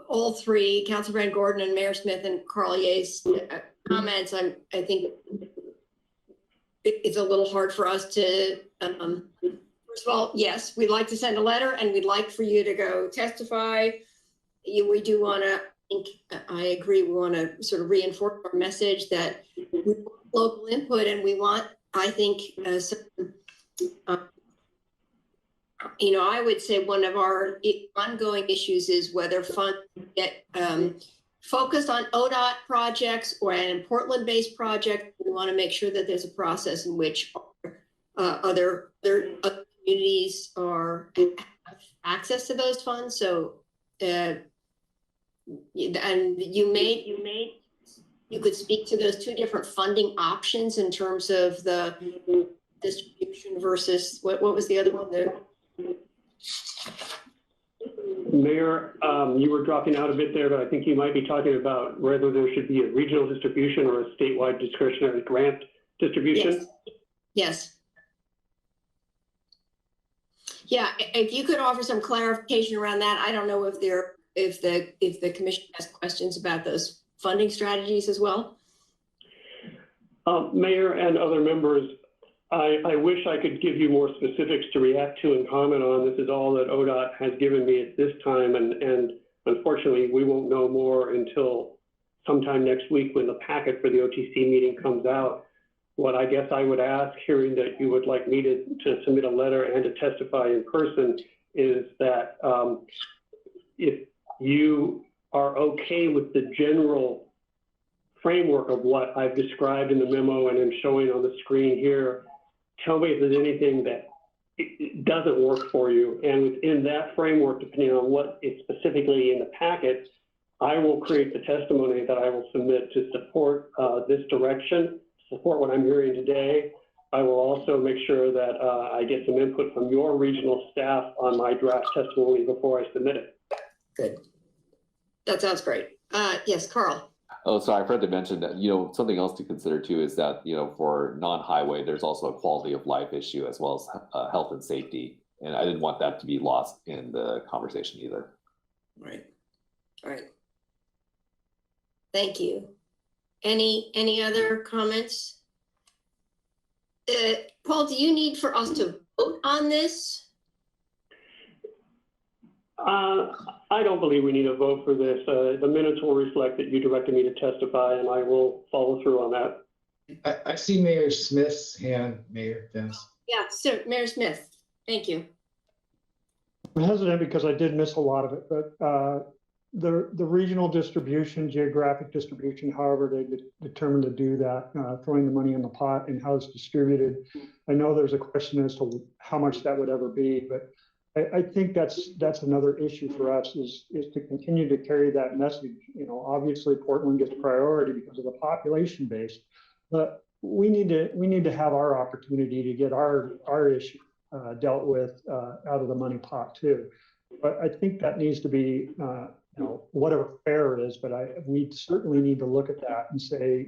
all three, Councilor Van Gordon and Mayor Smith and Carl Ye's comments. I think it's a little hard for us to, first of all, yes, we'd like to send a letter and we'd like for you to go testify. We do want to, I agree, we want to sort of reinforce our message that we want local input, and we want, I think, I would say one of our ongoing issues is whether funds get focused on ODOT projects or an Portland-based project. We want to make sure that there's a process in which other communities have access to those funds. So, and you could speak to those two different funding options in terms of the distribution versus what was the other one? Mayor, you were dropping out a bit there, but I think you might be talking about whether there should be a regional distribution or a statewide discretionary grant distribution. Yes. Yeah, if you could offer some clarification around that. I don't know if the commission has questions about those funding strategies as well. Mayor and other members, I wish I could give you more specifics to react to and comment on. This is all that ODOT has given me at this time, and unfortunately, we won't know more until sometime next week when the packet for the OTC meeting comes out. What I guess I would ask, hearing that you would like me to submit a letter and to testify in person, is that if you are okay with the general framework of what I've described in the memo and am showing on the screen here, tell me if there's anything that it doesn't work for you. And within that framework, depending on what is specifically in the packet, I will create the testimony that I will submit to support this direction, support what I'm hearing today. I will also make sure that I get some input from your regional staff on my draft testimony before I submit it. Good. That sounds great. Yes, Carl. Oh, sorry, I forgot to mention that, something else to consider too is that, for non-highway, there's also a quality of life issue as well as health and safety. And I didn't want that to be lost in the conversation either. Right. All right. Thank you. Any other comments? Paul, do you need for us to vote on this? I don't believe we need a vote for this. The minutes will reflect that you directed me to testify, and I will follow through on that. I see Mayor Smith's hand, Mayor Dennis. Yeah, so Mayor Smith, thank you. I'm hesitant because I did miss a lot of it, but the regional distribution, geographic distribution, however they determined to do that, throwing the money in the pot and how it's distributed. I know there's a question as to how much that would ever be, but I think that's another issue for us is to continue to carry that message. Obviously Portland gets priority because of the population base, but we need to have our opportunity to get our issue dealt with out of the money pot too. But I think that needs to be whatever fair is. But we certainly need to look at that and say,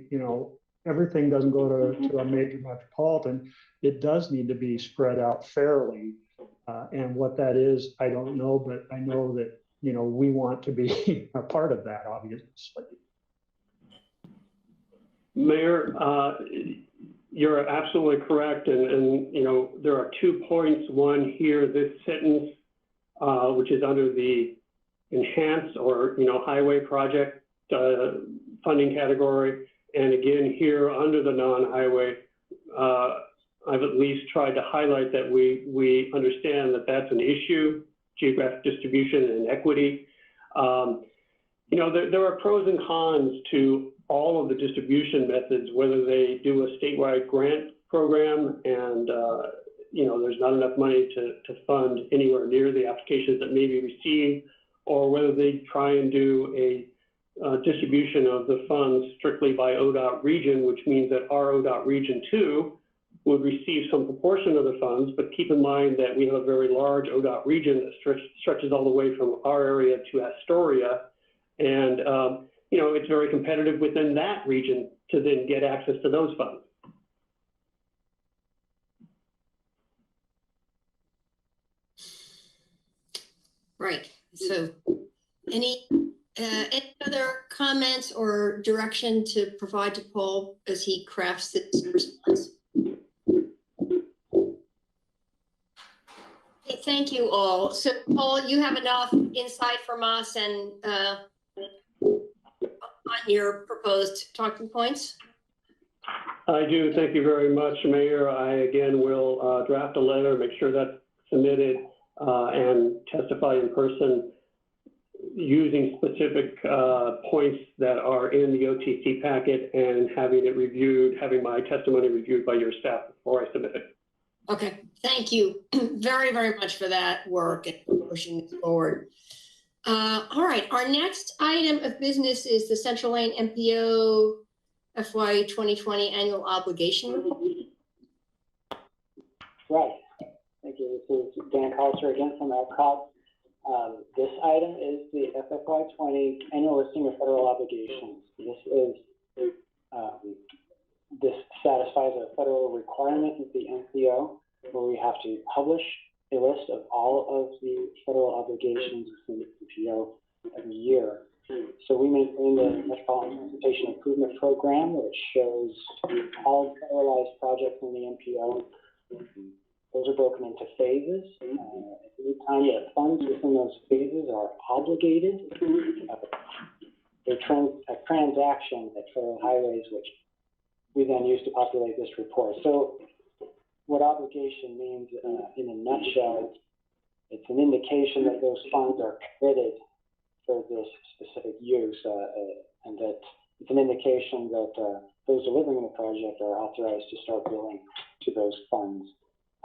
everything doesn't go to a major metropolitan. It does need to be spread out fairly. And what that is, I don't know, but I know that, we want to be a part of that, obviously. Mayor, you're absolutely correct. And there are 2 points. One here, this sentence, which is under the enhanced or, highway project funding category. And again, here under the non-highway, I've at least tried to highlight that we understand that that's an issue, geographic distribution and equity. There are pros and cons to all of the distribution methods, whether they do a statewide grant program and, there's not enough money to fund anywhere near the applications that may be received, or whether they try and do a distribution of the funds strictly by ODOT region, which means that our ODOT region 2 would receive some proportion of the funds, but keep in mind that we have a very large ODOT region that stretches all the way from our area to Astoria. And, it's very competitive within that region to then get access to those funds. Right. So any other comments or direction to provide to Paul as he crafts this response? Okay, thank you all. So Paul, you have enough insight from us and on your proposed talking points? I do. Thank you very much, Mayor. I again will draft a letter, make sure that's submitted, and testify in person using specific points that are in the OTC packet and having it reviewed, having my testimony reviewed by your staff before I submit it. Okay, thank you very, very much for that work and for pushing this forward. All right, our next item of business is the Central Lane MPO FY 2020 annual obligation report. Right. Thank you. This is Dan Carlser again from Alcott. This item is the FFY20 annual listing of federal obligations. This satisfies a federal requirement of the MPO, where we have to publish a list of all of the federal obligations within the MPO every year. So we maintain the Metropolitan Transportation Improvement Program, which shows all federalized projects in the MPO. Those are broken into phases. Every time that funds within those phases are obligated, a transaction at Federal Highways, which we then use to populate this report. So what obligation means in a nutshell, it's an indication that those funds are committed for this specific use, and that it's an indication that those delivering the project are authorized to start billing to those funds.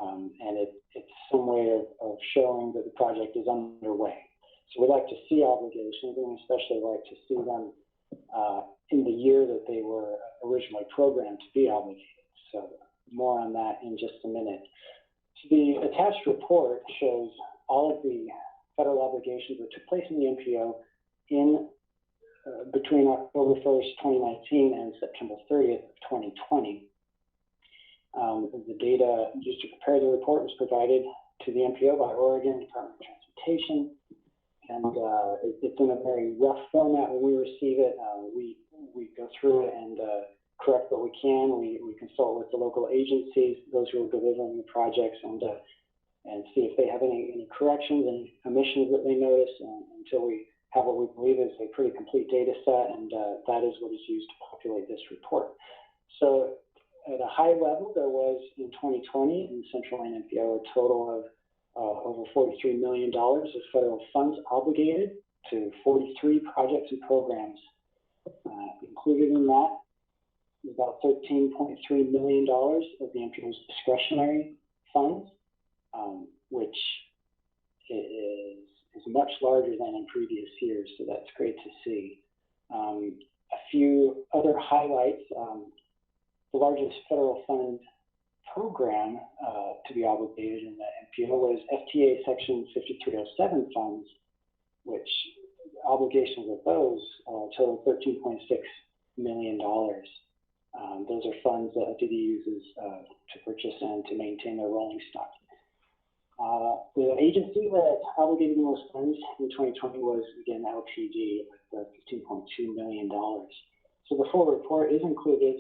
And it's some way of showing that the project is underway. So we like to see obligations, and especially like to see them in the year that they were originally programmed to be obligated. So more on that in just a minute. So the attached report shows all of the federal obligations that took place in the MPO in between October 1st, 2019 and September 30th of 2020. The data used to prepare the report was provided to the MPO by Oregon Department of Transportation, and it's in a very rough format. When we receive it, we go through it and correct what we can. We consult with the local agencies, those who are delivering the projects, and see if they have any corrections, any omissions that they notice, until we have what we believe is a pretty complete data set, and that is what is used to populate this report. So at a high level, there was in 2020 in the Central Lane MPO a total of over $43 million of federal funds obligated to 43 projects and programs. Included in that is about $13.3 million of the MPO's discretionary funds, which is much larger than in previous years, so that's great to see. A few other highlights. The largest federal fund program to be obligated in the MPO was FTA Section 5307 funds, which obligations of those total $13.6 million. Those are funds that FDD uses to purchase and to maintain their rolling stock. The agency that obligated the most funds in 2020 was, again, LTD with $15.2 million. So the full report is included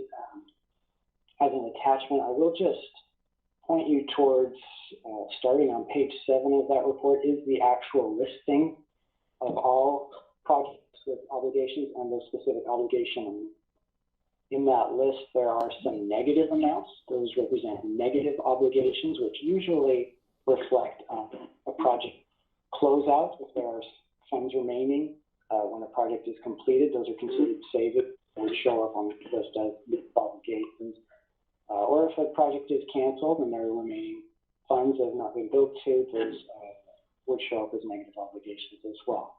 as an attachment. I will just point you towards, starting on page 7 of that report, is the actual listing of all projects with obligations and those specific obligations. In that list, there are some negative amounts. Those represent negative obligations, which usually reflect a project closeout. If there are funds remaining when a project is completed, those are considered savings and show up on the list as obligations. Or if a project is canceled and there are remaining funds that have not been billed to, those would show up as negative obligations as well.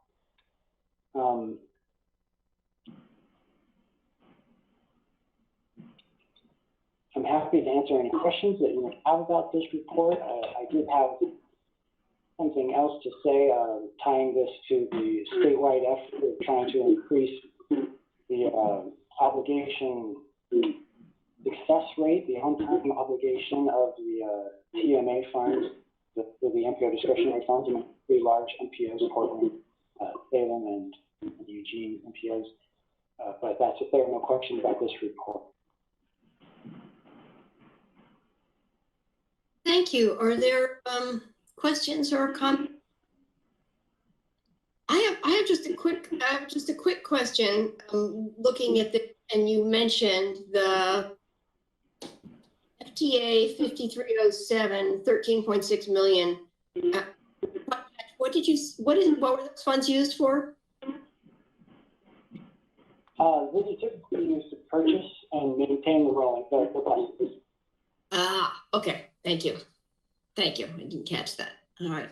I'm happy to answer any questions that you may have about this report. I did have something else to say, tying this to the statewide effort of trying to increase the obligation success rate, the on-time obligation of the TMA funds, the MPO discretionary funds, and three large MPOs, Portland, Salem, and Eugene MPOs. But that's if there are no questions about this report. Thank you. Are there questions or comments? I have just a quick question. Looking at the, and you mentioned the FTA 5307, 13.6 million. What were those funds used for? These are typically used to purchase and maintain the rolling the buses. Ah, okay. Thank you. Thank you. I didn't catch that. All right.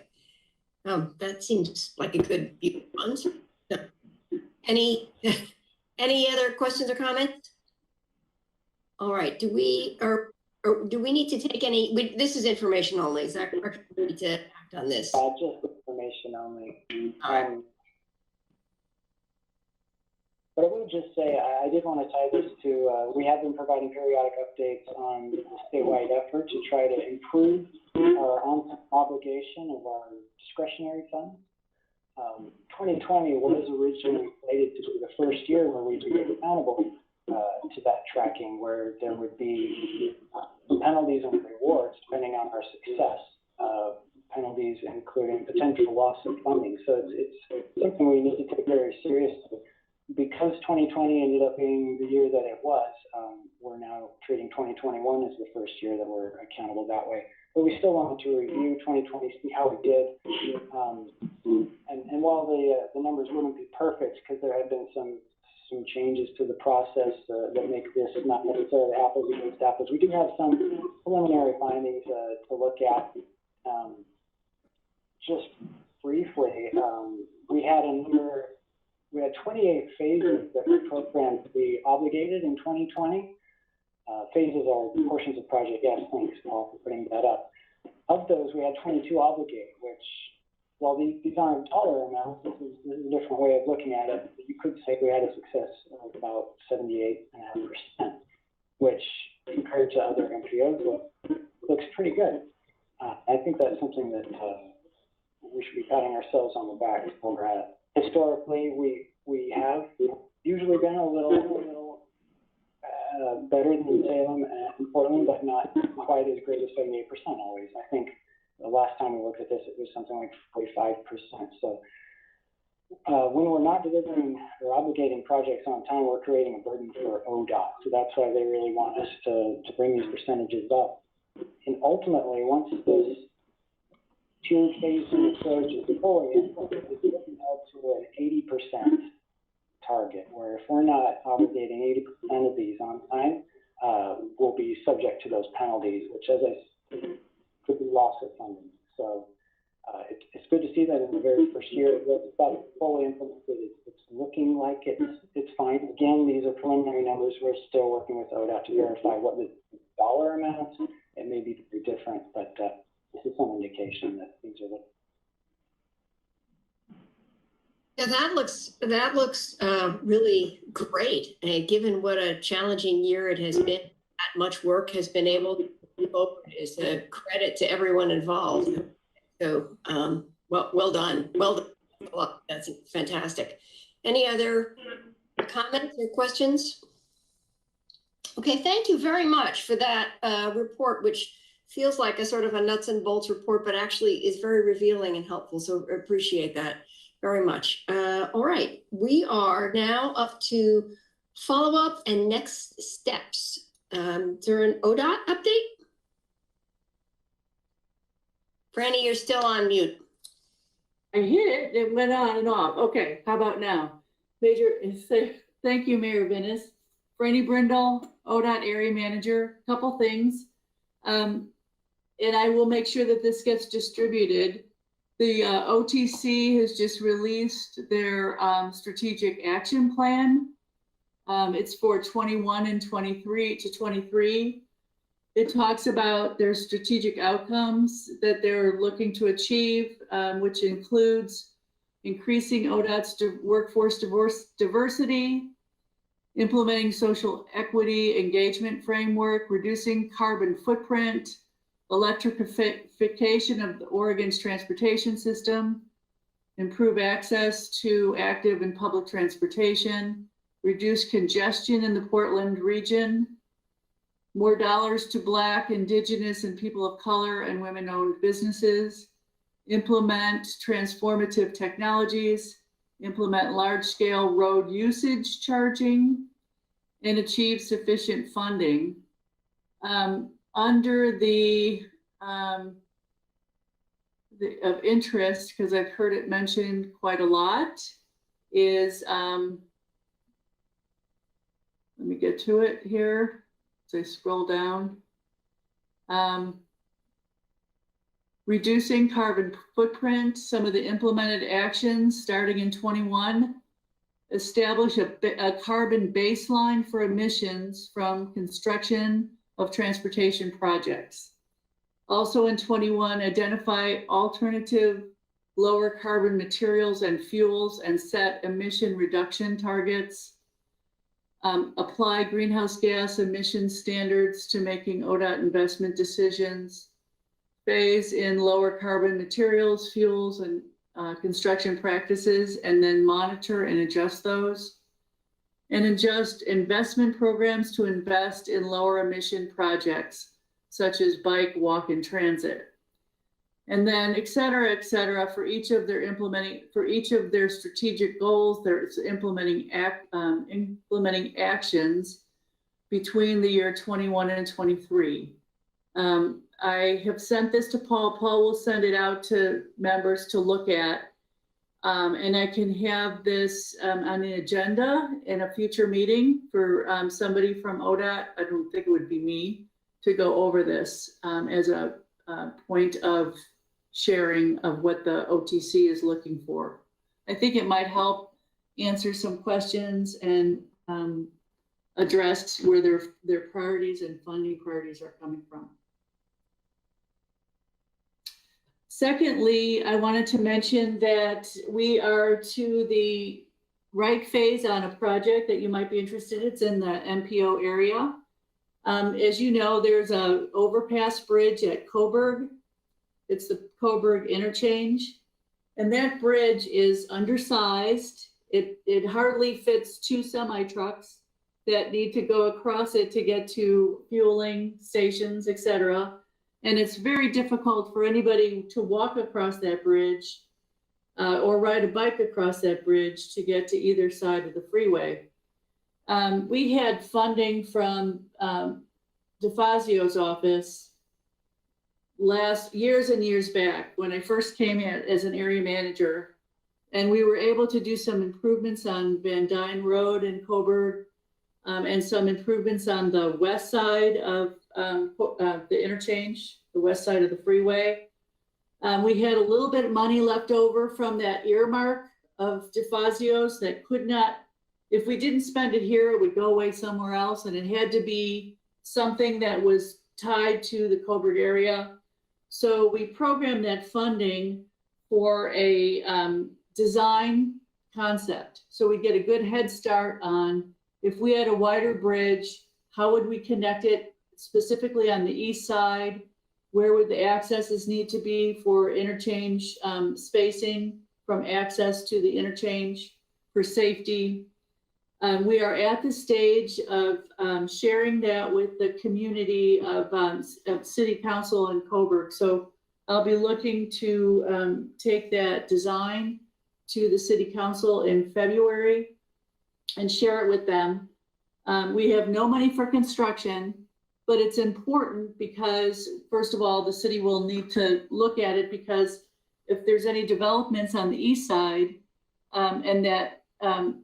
That seems like a good use of funds. Any other questions or comments? All right. Do we need to take any? This is information only. Is that correct? We need to act on this. Just information. information only. But I would just say, I did want to tie this to, we have been providing periodic updates on the statewide effort to try to improve our obligation of our discretionary funds. 2020 was originally slated to be the first year where we'd be accountable to that tracking, where there would be penalties and rewards depending on our success. Penalties including potential loss of funding. So it's something we need to take very seriously. Because 2020 ended up being the year that it was, we're now treating 2021 as the first year that we're accountable that way. But we still wanted to review 2020, see how we did. And while the numbers wouldn't be perfect because there have been some changes to the process that make this not necessarily apples against apples, we do have some preliminary findings to look at. Just briefly, we had 28 phases that were programmed to be obligated in 2020. Phases are portions of project. Yes, thanks, Paul, for putting that up. Of those, we had 22 obligated, which, while these aren't dollar amounts, this is a different way of looking at it. You could say we had a success of about 78.5%, which compared to other MPOs looks pretty good. I think that's something that we should be patting ourselves on the back for. Historically, we have usually been a little better than Salem and Portland, but not quite as great as 78% always. I think the last time we looked at this, it was something like 45%. So when we're not delivering or obligating projects on time, we're creating a burden for ODOT. So that's why they really want us to bring these percentages up. And ultimately, once this tiered phasing approach is fully implemented, it's looking out to an 80% target, where if we're not obligating 80% of these on time, we'll be subject to those penalties, which, as I said, could be loss of funding. So it's good to see that in the very first year it's about fully implemented. It's looking like it's fine. Again, these are preliminary numbers. We're still working with ODOT to verify what the dollar amounts. It may be very different, but this is some indication that things are looking. Yeah, that looks really great, given what a challenging year it has been. That much work has been able to be over is a credit to everyone involved. So, well done. Well done. Well, that's fantastic. Any other comments or questions? Okay, thank you very much for that report, which feels like a sort of a nuts and bolts report, but actually is very revealing and helpful. So appreciate that very much. All right, we are now up to follow-up and next steps. Is there an ODOT update? Franny, you're still on mute. I hit it, it went on and off. Okay, how about now? Thank you, Mayor Venus. Franny Brindle, ODOT Area Manager, couple things. And I will make sure that this gets distributed. The OTC has just released their strategic action plan. It's for 21 and 23 to 23. It talks about their strategic outcomes that they're looking to achieve, which includes increasing ODOT's workforce diversity, implementing social equity engagement framework, reducing carbon footprint, electrification of Oregon's transportation system, improve access to active and public transportation, reduce congestion in the Portland region, more dollars to Black, Indigenous, and people of color and women-owned businesses, implement transformative technologies, implement large-scale road usage charging, and achieve sufficient funding. Under the of interest, because I've heard it mentioned quite a lot, is, let me get to it here as I scroll down. Reducing carbon footprint, some of the implemented actions starting in 21, establish a carbon baseline for emissions from construction of transportation projects. Also in 21, identify alternative lower carbon materials and fuels and set emission reduction targets, apply greenhouse gas emission standards to making ODOT investment decisions, phase in lower carbon materials, fuels, and construction practices, and then monitor and adjust those, and adjust investment programs to invest in lower emission projects, such as bike, walk, and transit. And then et cetera, for each of their strategic goals, they're implementing actions between the year 21 and 23. I have sent this to Paul. Paul will send it out to members to look at. And I can have this on the agenda in a future meeting for somebody from ODOT. I don't think it would be me to go over this as a point of sharing of what the OTC is looking for. I think it might help answer some questions and address where their priorities and funding priorities are coming from. Secondly, I wanted to mention that we are to the right phase on a project that you might be interested in. It's in the MPO area. As you know, there's an overpass bridge at Coburg. It's the Coburg interchange. And that bridge is undersized. It hardly fits 2 semi-trucks that need to go across it to get to fueling stations, et cetera. And it's very difficult for anybody to walk across that bridge or ride a bike across that bridge to get to either side of the freeway. We had funding from DeFazio's office years and years back when I first came in as an area manager, and we were able to do some improvements on Van Dyne Road in Coburg and some improvements on the west side of the interchange, the west side of the freeway. We had a little bit of money left over from that earmark of DeFazio's that could not, if we didn't spend it here, it would go away somewhere else, and it had to be something that was tied to the Coburg area. So we programmed that funding for a design concept. So we get a good head start on, if we had a wider bridge, how would we connect it specifically on the east side? Where would the accesses need to be for interchange spacing from access to the interchange for safety? We are at the stage of sharing that with the community of City Council in Coburg. So I'll be looking to take that design to the City Council in February and share it with them. We have no money for construction, but it's important because, first of all, the city will need to look at it, because if there's any developments on the east side and that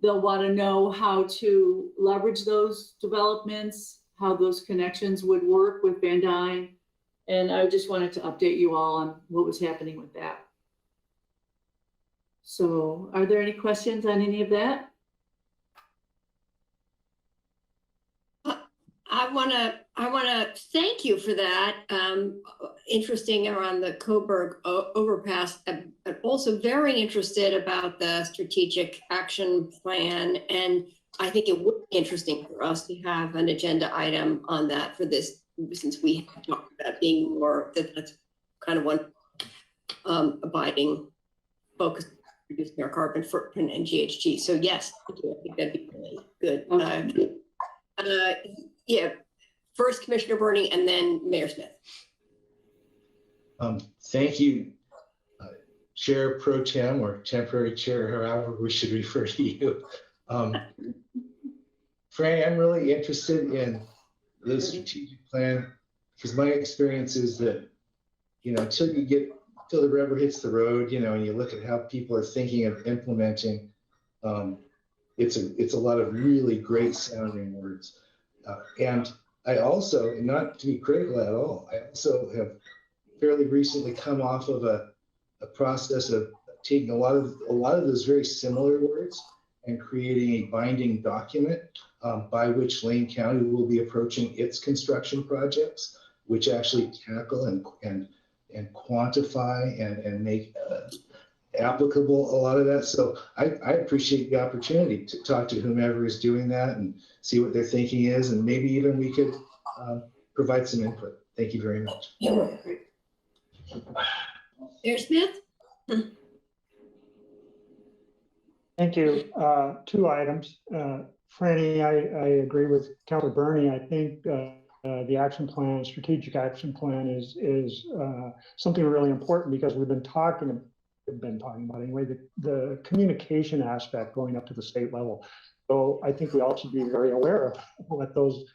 they'll want to know how to leverage those developments, how those connections would work with Van Dyne. And I just wanted to update you all on what was happening with that. So are there any questions on any of that? I want to thank you for that. Interesting around the Coburg overpass, but also very interested about the strategic action plan. And I think it would be interesting for us to have an agenda item on that for this, since we have talked about being more, that's kind of one abiding focus, reducing our carbon footprint and GHG. So yes, thank you. I think that'd be really good. Okay. Yeah, first Commissioner Burney and then Mayor Smith. Thank you, Chair Pro Tem or Temporary Chair, however we should refer to you. Franny, I'm really interested in the strategic plan, because my experience is that, until the rubber hits the road, and you look at how people are thinking of implementing, it's a lot of really great sounding words. And I also, and not to be critical at all, I also have fairly recently come off of a process of taking a lot of those very similar words and creating a binding document by which Lane County will be approaching its construction projects, which actually tackle and quantify and make applicable, a lot of that. So I appreciate the opportunity to talk to whomever is doing that and see what their thinking is, and maybe even we could provide some input. Thank you very much. Mayor Smith? Thank you. Two items. Franny, I agree with Councilor Bernie. I think the action plan, strategic action plan is something really important because we've been talking about anyway, the communication aspect going up to the state level. So I think we all should be very aware of what those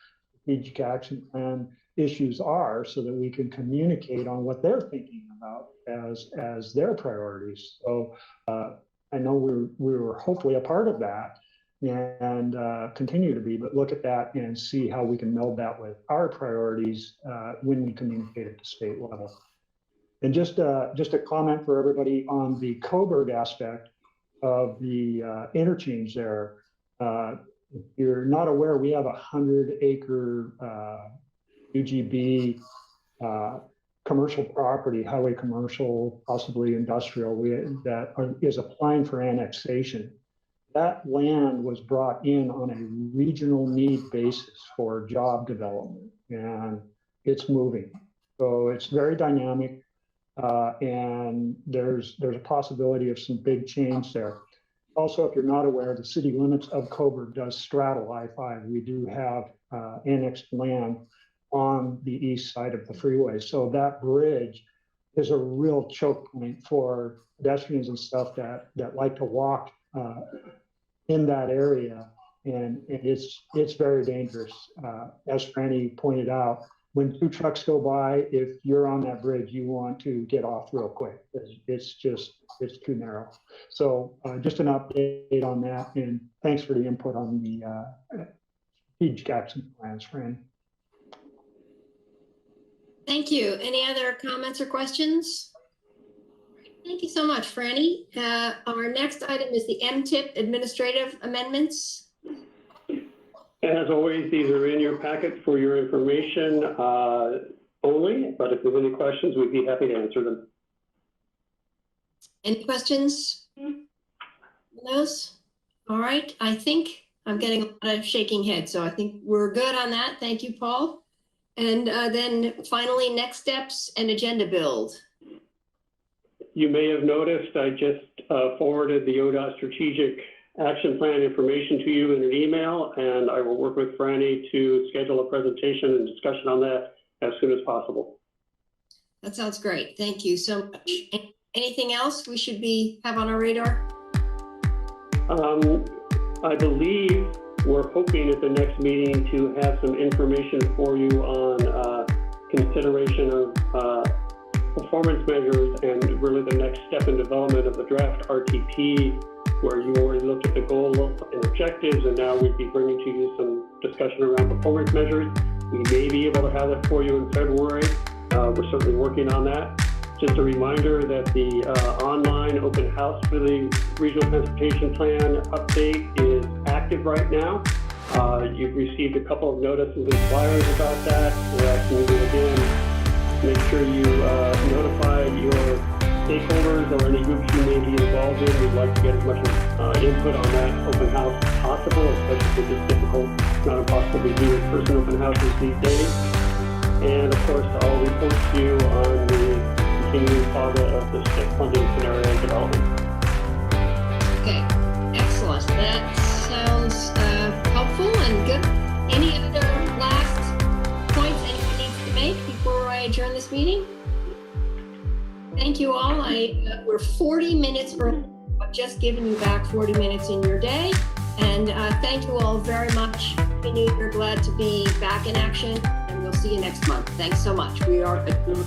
strategic action plan issues are so that we can communicate on what they're thinking about as their priorities. So I know we were hopefully a part of that and continue to be, but look at that and see how we can meld that with our priorities when we communicate at the state level. And just a comment for everybody on the Coburg aspect of the interchange there. If you're not aware, we have 100-acre UGB commercial property, highway commercial, possibly industrial, that is applying for annexation. That land was brought in on a regional need basis for job development, and it's moving. So it's very dynamic, and there's a possibility of some big change there. Also, if you're not aware, the city limits of Coburg does straddle I-5. We do have annexed land on the east side of the freeway. So that bridge is a real choke point for pedestrians and stuff that like to walk in that area. And it's very dangerous. As Franny pointed out, when two trucks go by, if you're on that bridge, you want to get off real quick. It's too narrow. So just an update on that. And thanks for the input on the strategic action plans, Franny. Thank you. Any other comments or questions? Thank you so much, Franny. Our next item is the MTIP administrative amendments. As always, these are in your packet for your information only, but if there's any questions, we'd be happy to answer them. Any questions on those? All right, I think I'm getting a lot of shaking heads, so I think we're good on that. Thank you, Paul. And then finally, next steps and agenda build. You may have noticed I just forwarded the ODOT strategic action plan information to you in an email, and I will work with Franny to schedule a presentation and discussion on that as soon as possible. That sounds great. Thank you so much. Anything else we should have on our radar? I believe we're hoping at the next meeting to have some information for you on consideration of performance measures and really the next step in development of the draft RTP, where you already looked at the goals and objectives, and now we'd be bringing to you some discussion around performance measures. We may be able to have that for you in February. We're certainly working on that. Just a reminder that the online open house for the Regional Transportation Plan update is active right now. You've received a couple of notices and flyers about that. We're asking you again, make sure you notify your stakeholders or any groups you may be involved in. We'd like to get as much input on that open house as possible, especially if it's difficult, not impossible to do in-person open houses these days. And of course, I'll report to you on the continuing saga of the STIP funding scenario development. Okay, excellent. That sounds helpful and good. Any other last points anyone needs to make before I adjourn this meeting? Thank you all. We're 40 minutes early. I've just given you back 40 minutes in your day. And thank you all very much. We're glad to be back in action, and we'll see you next month. Thanks so much. We are adjourned.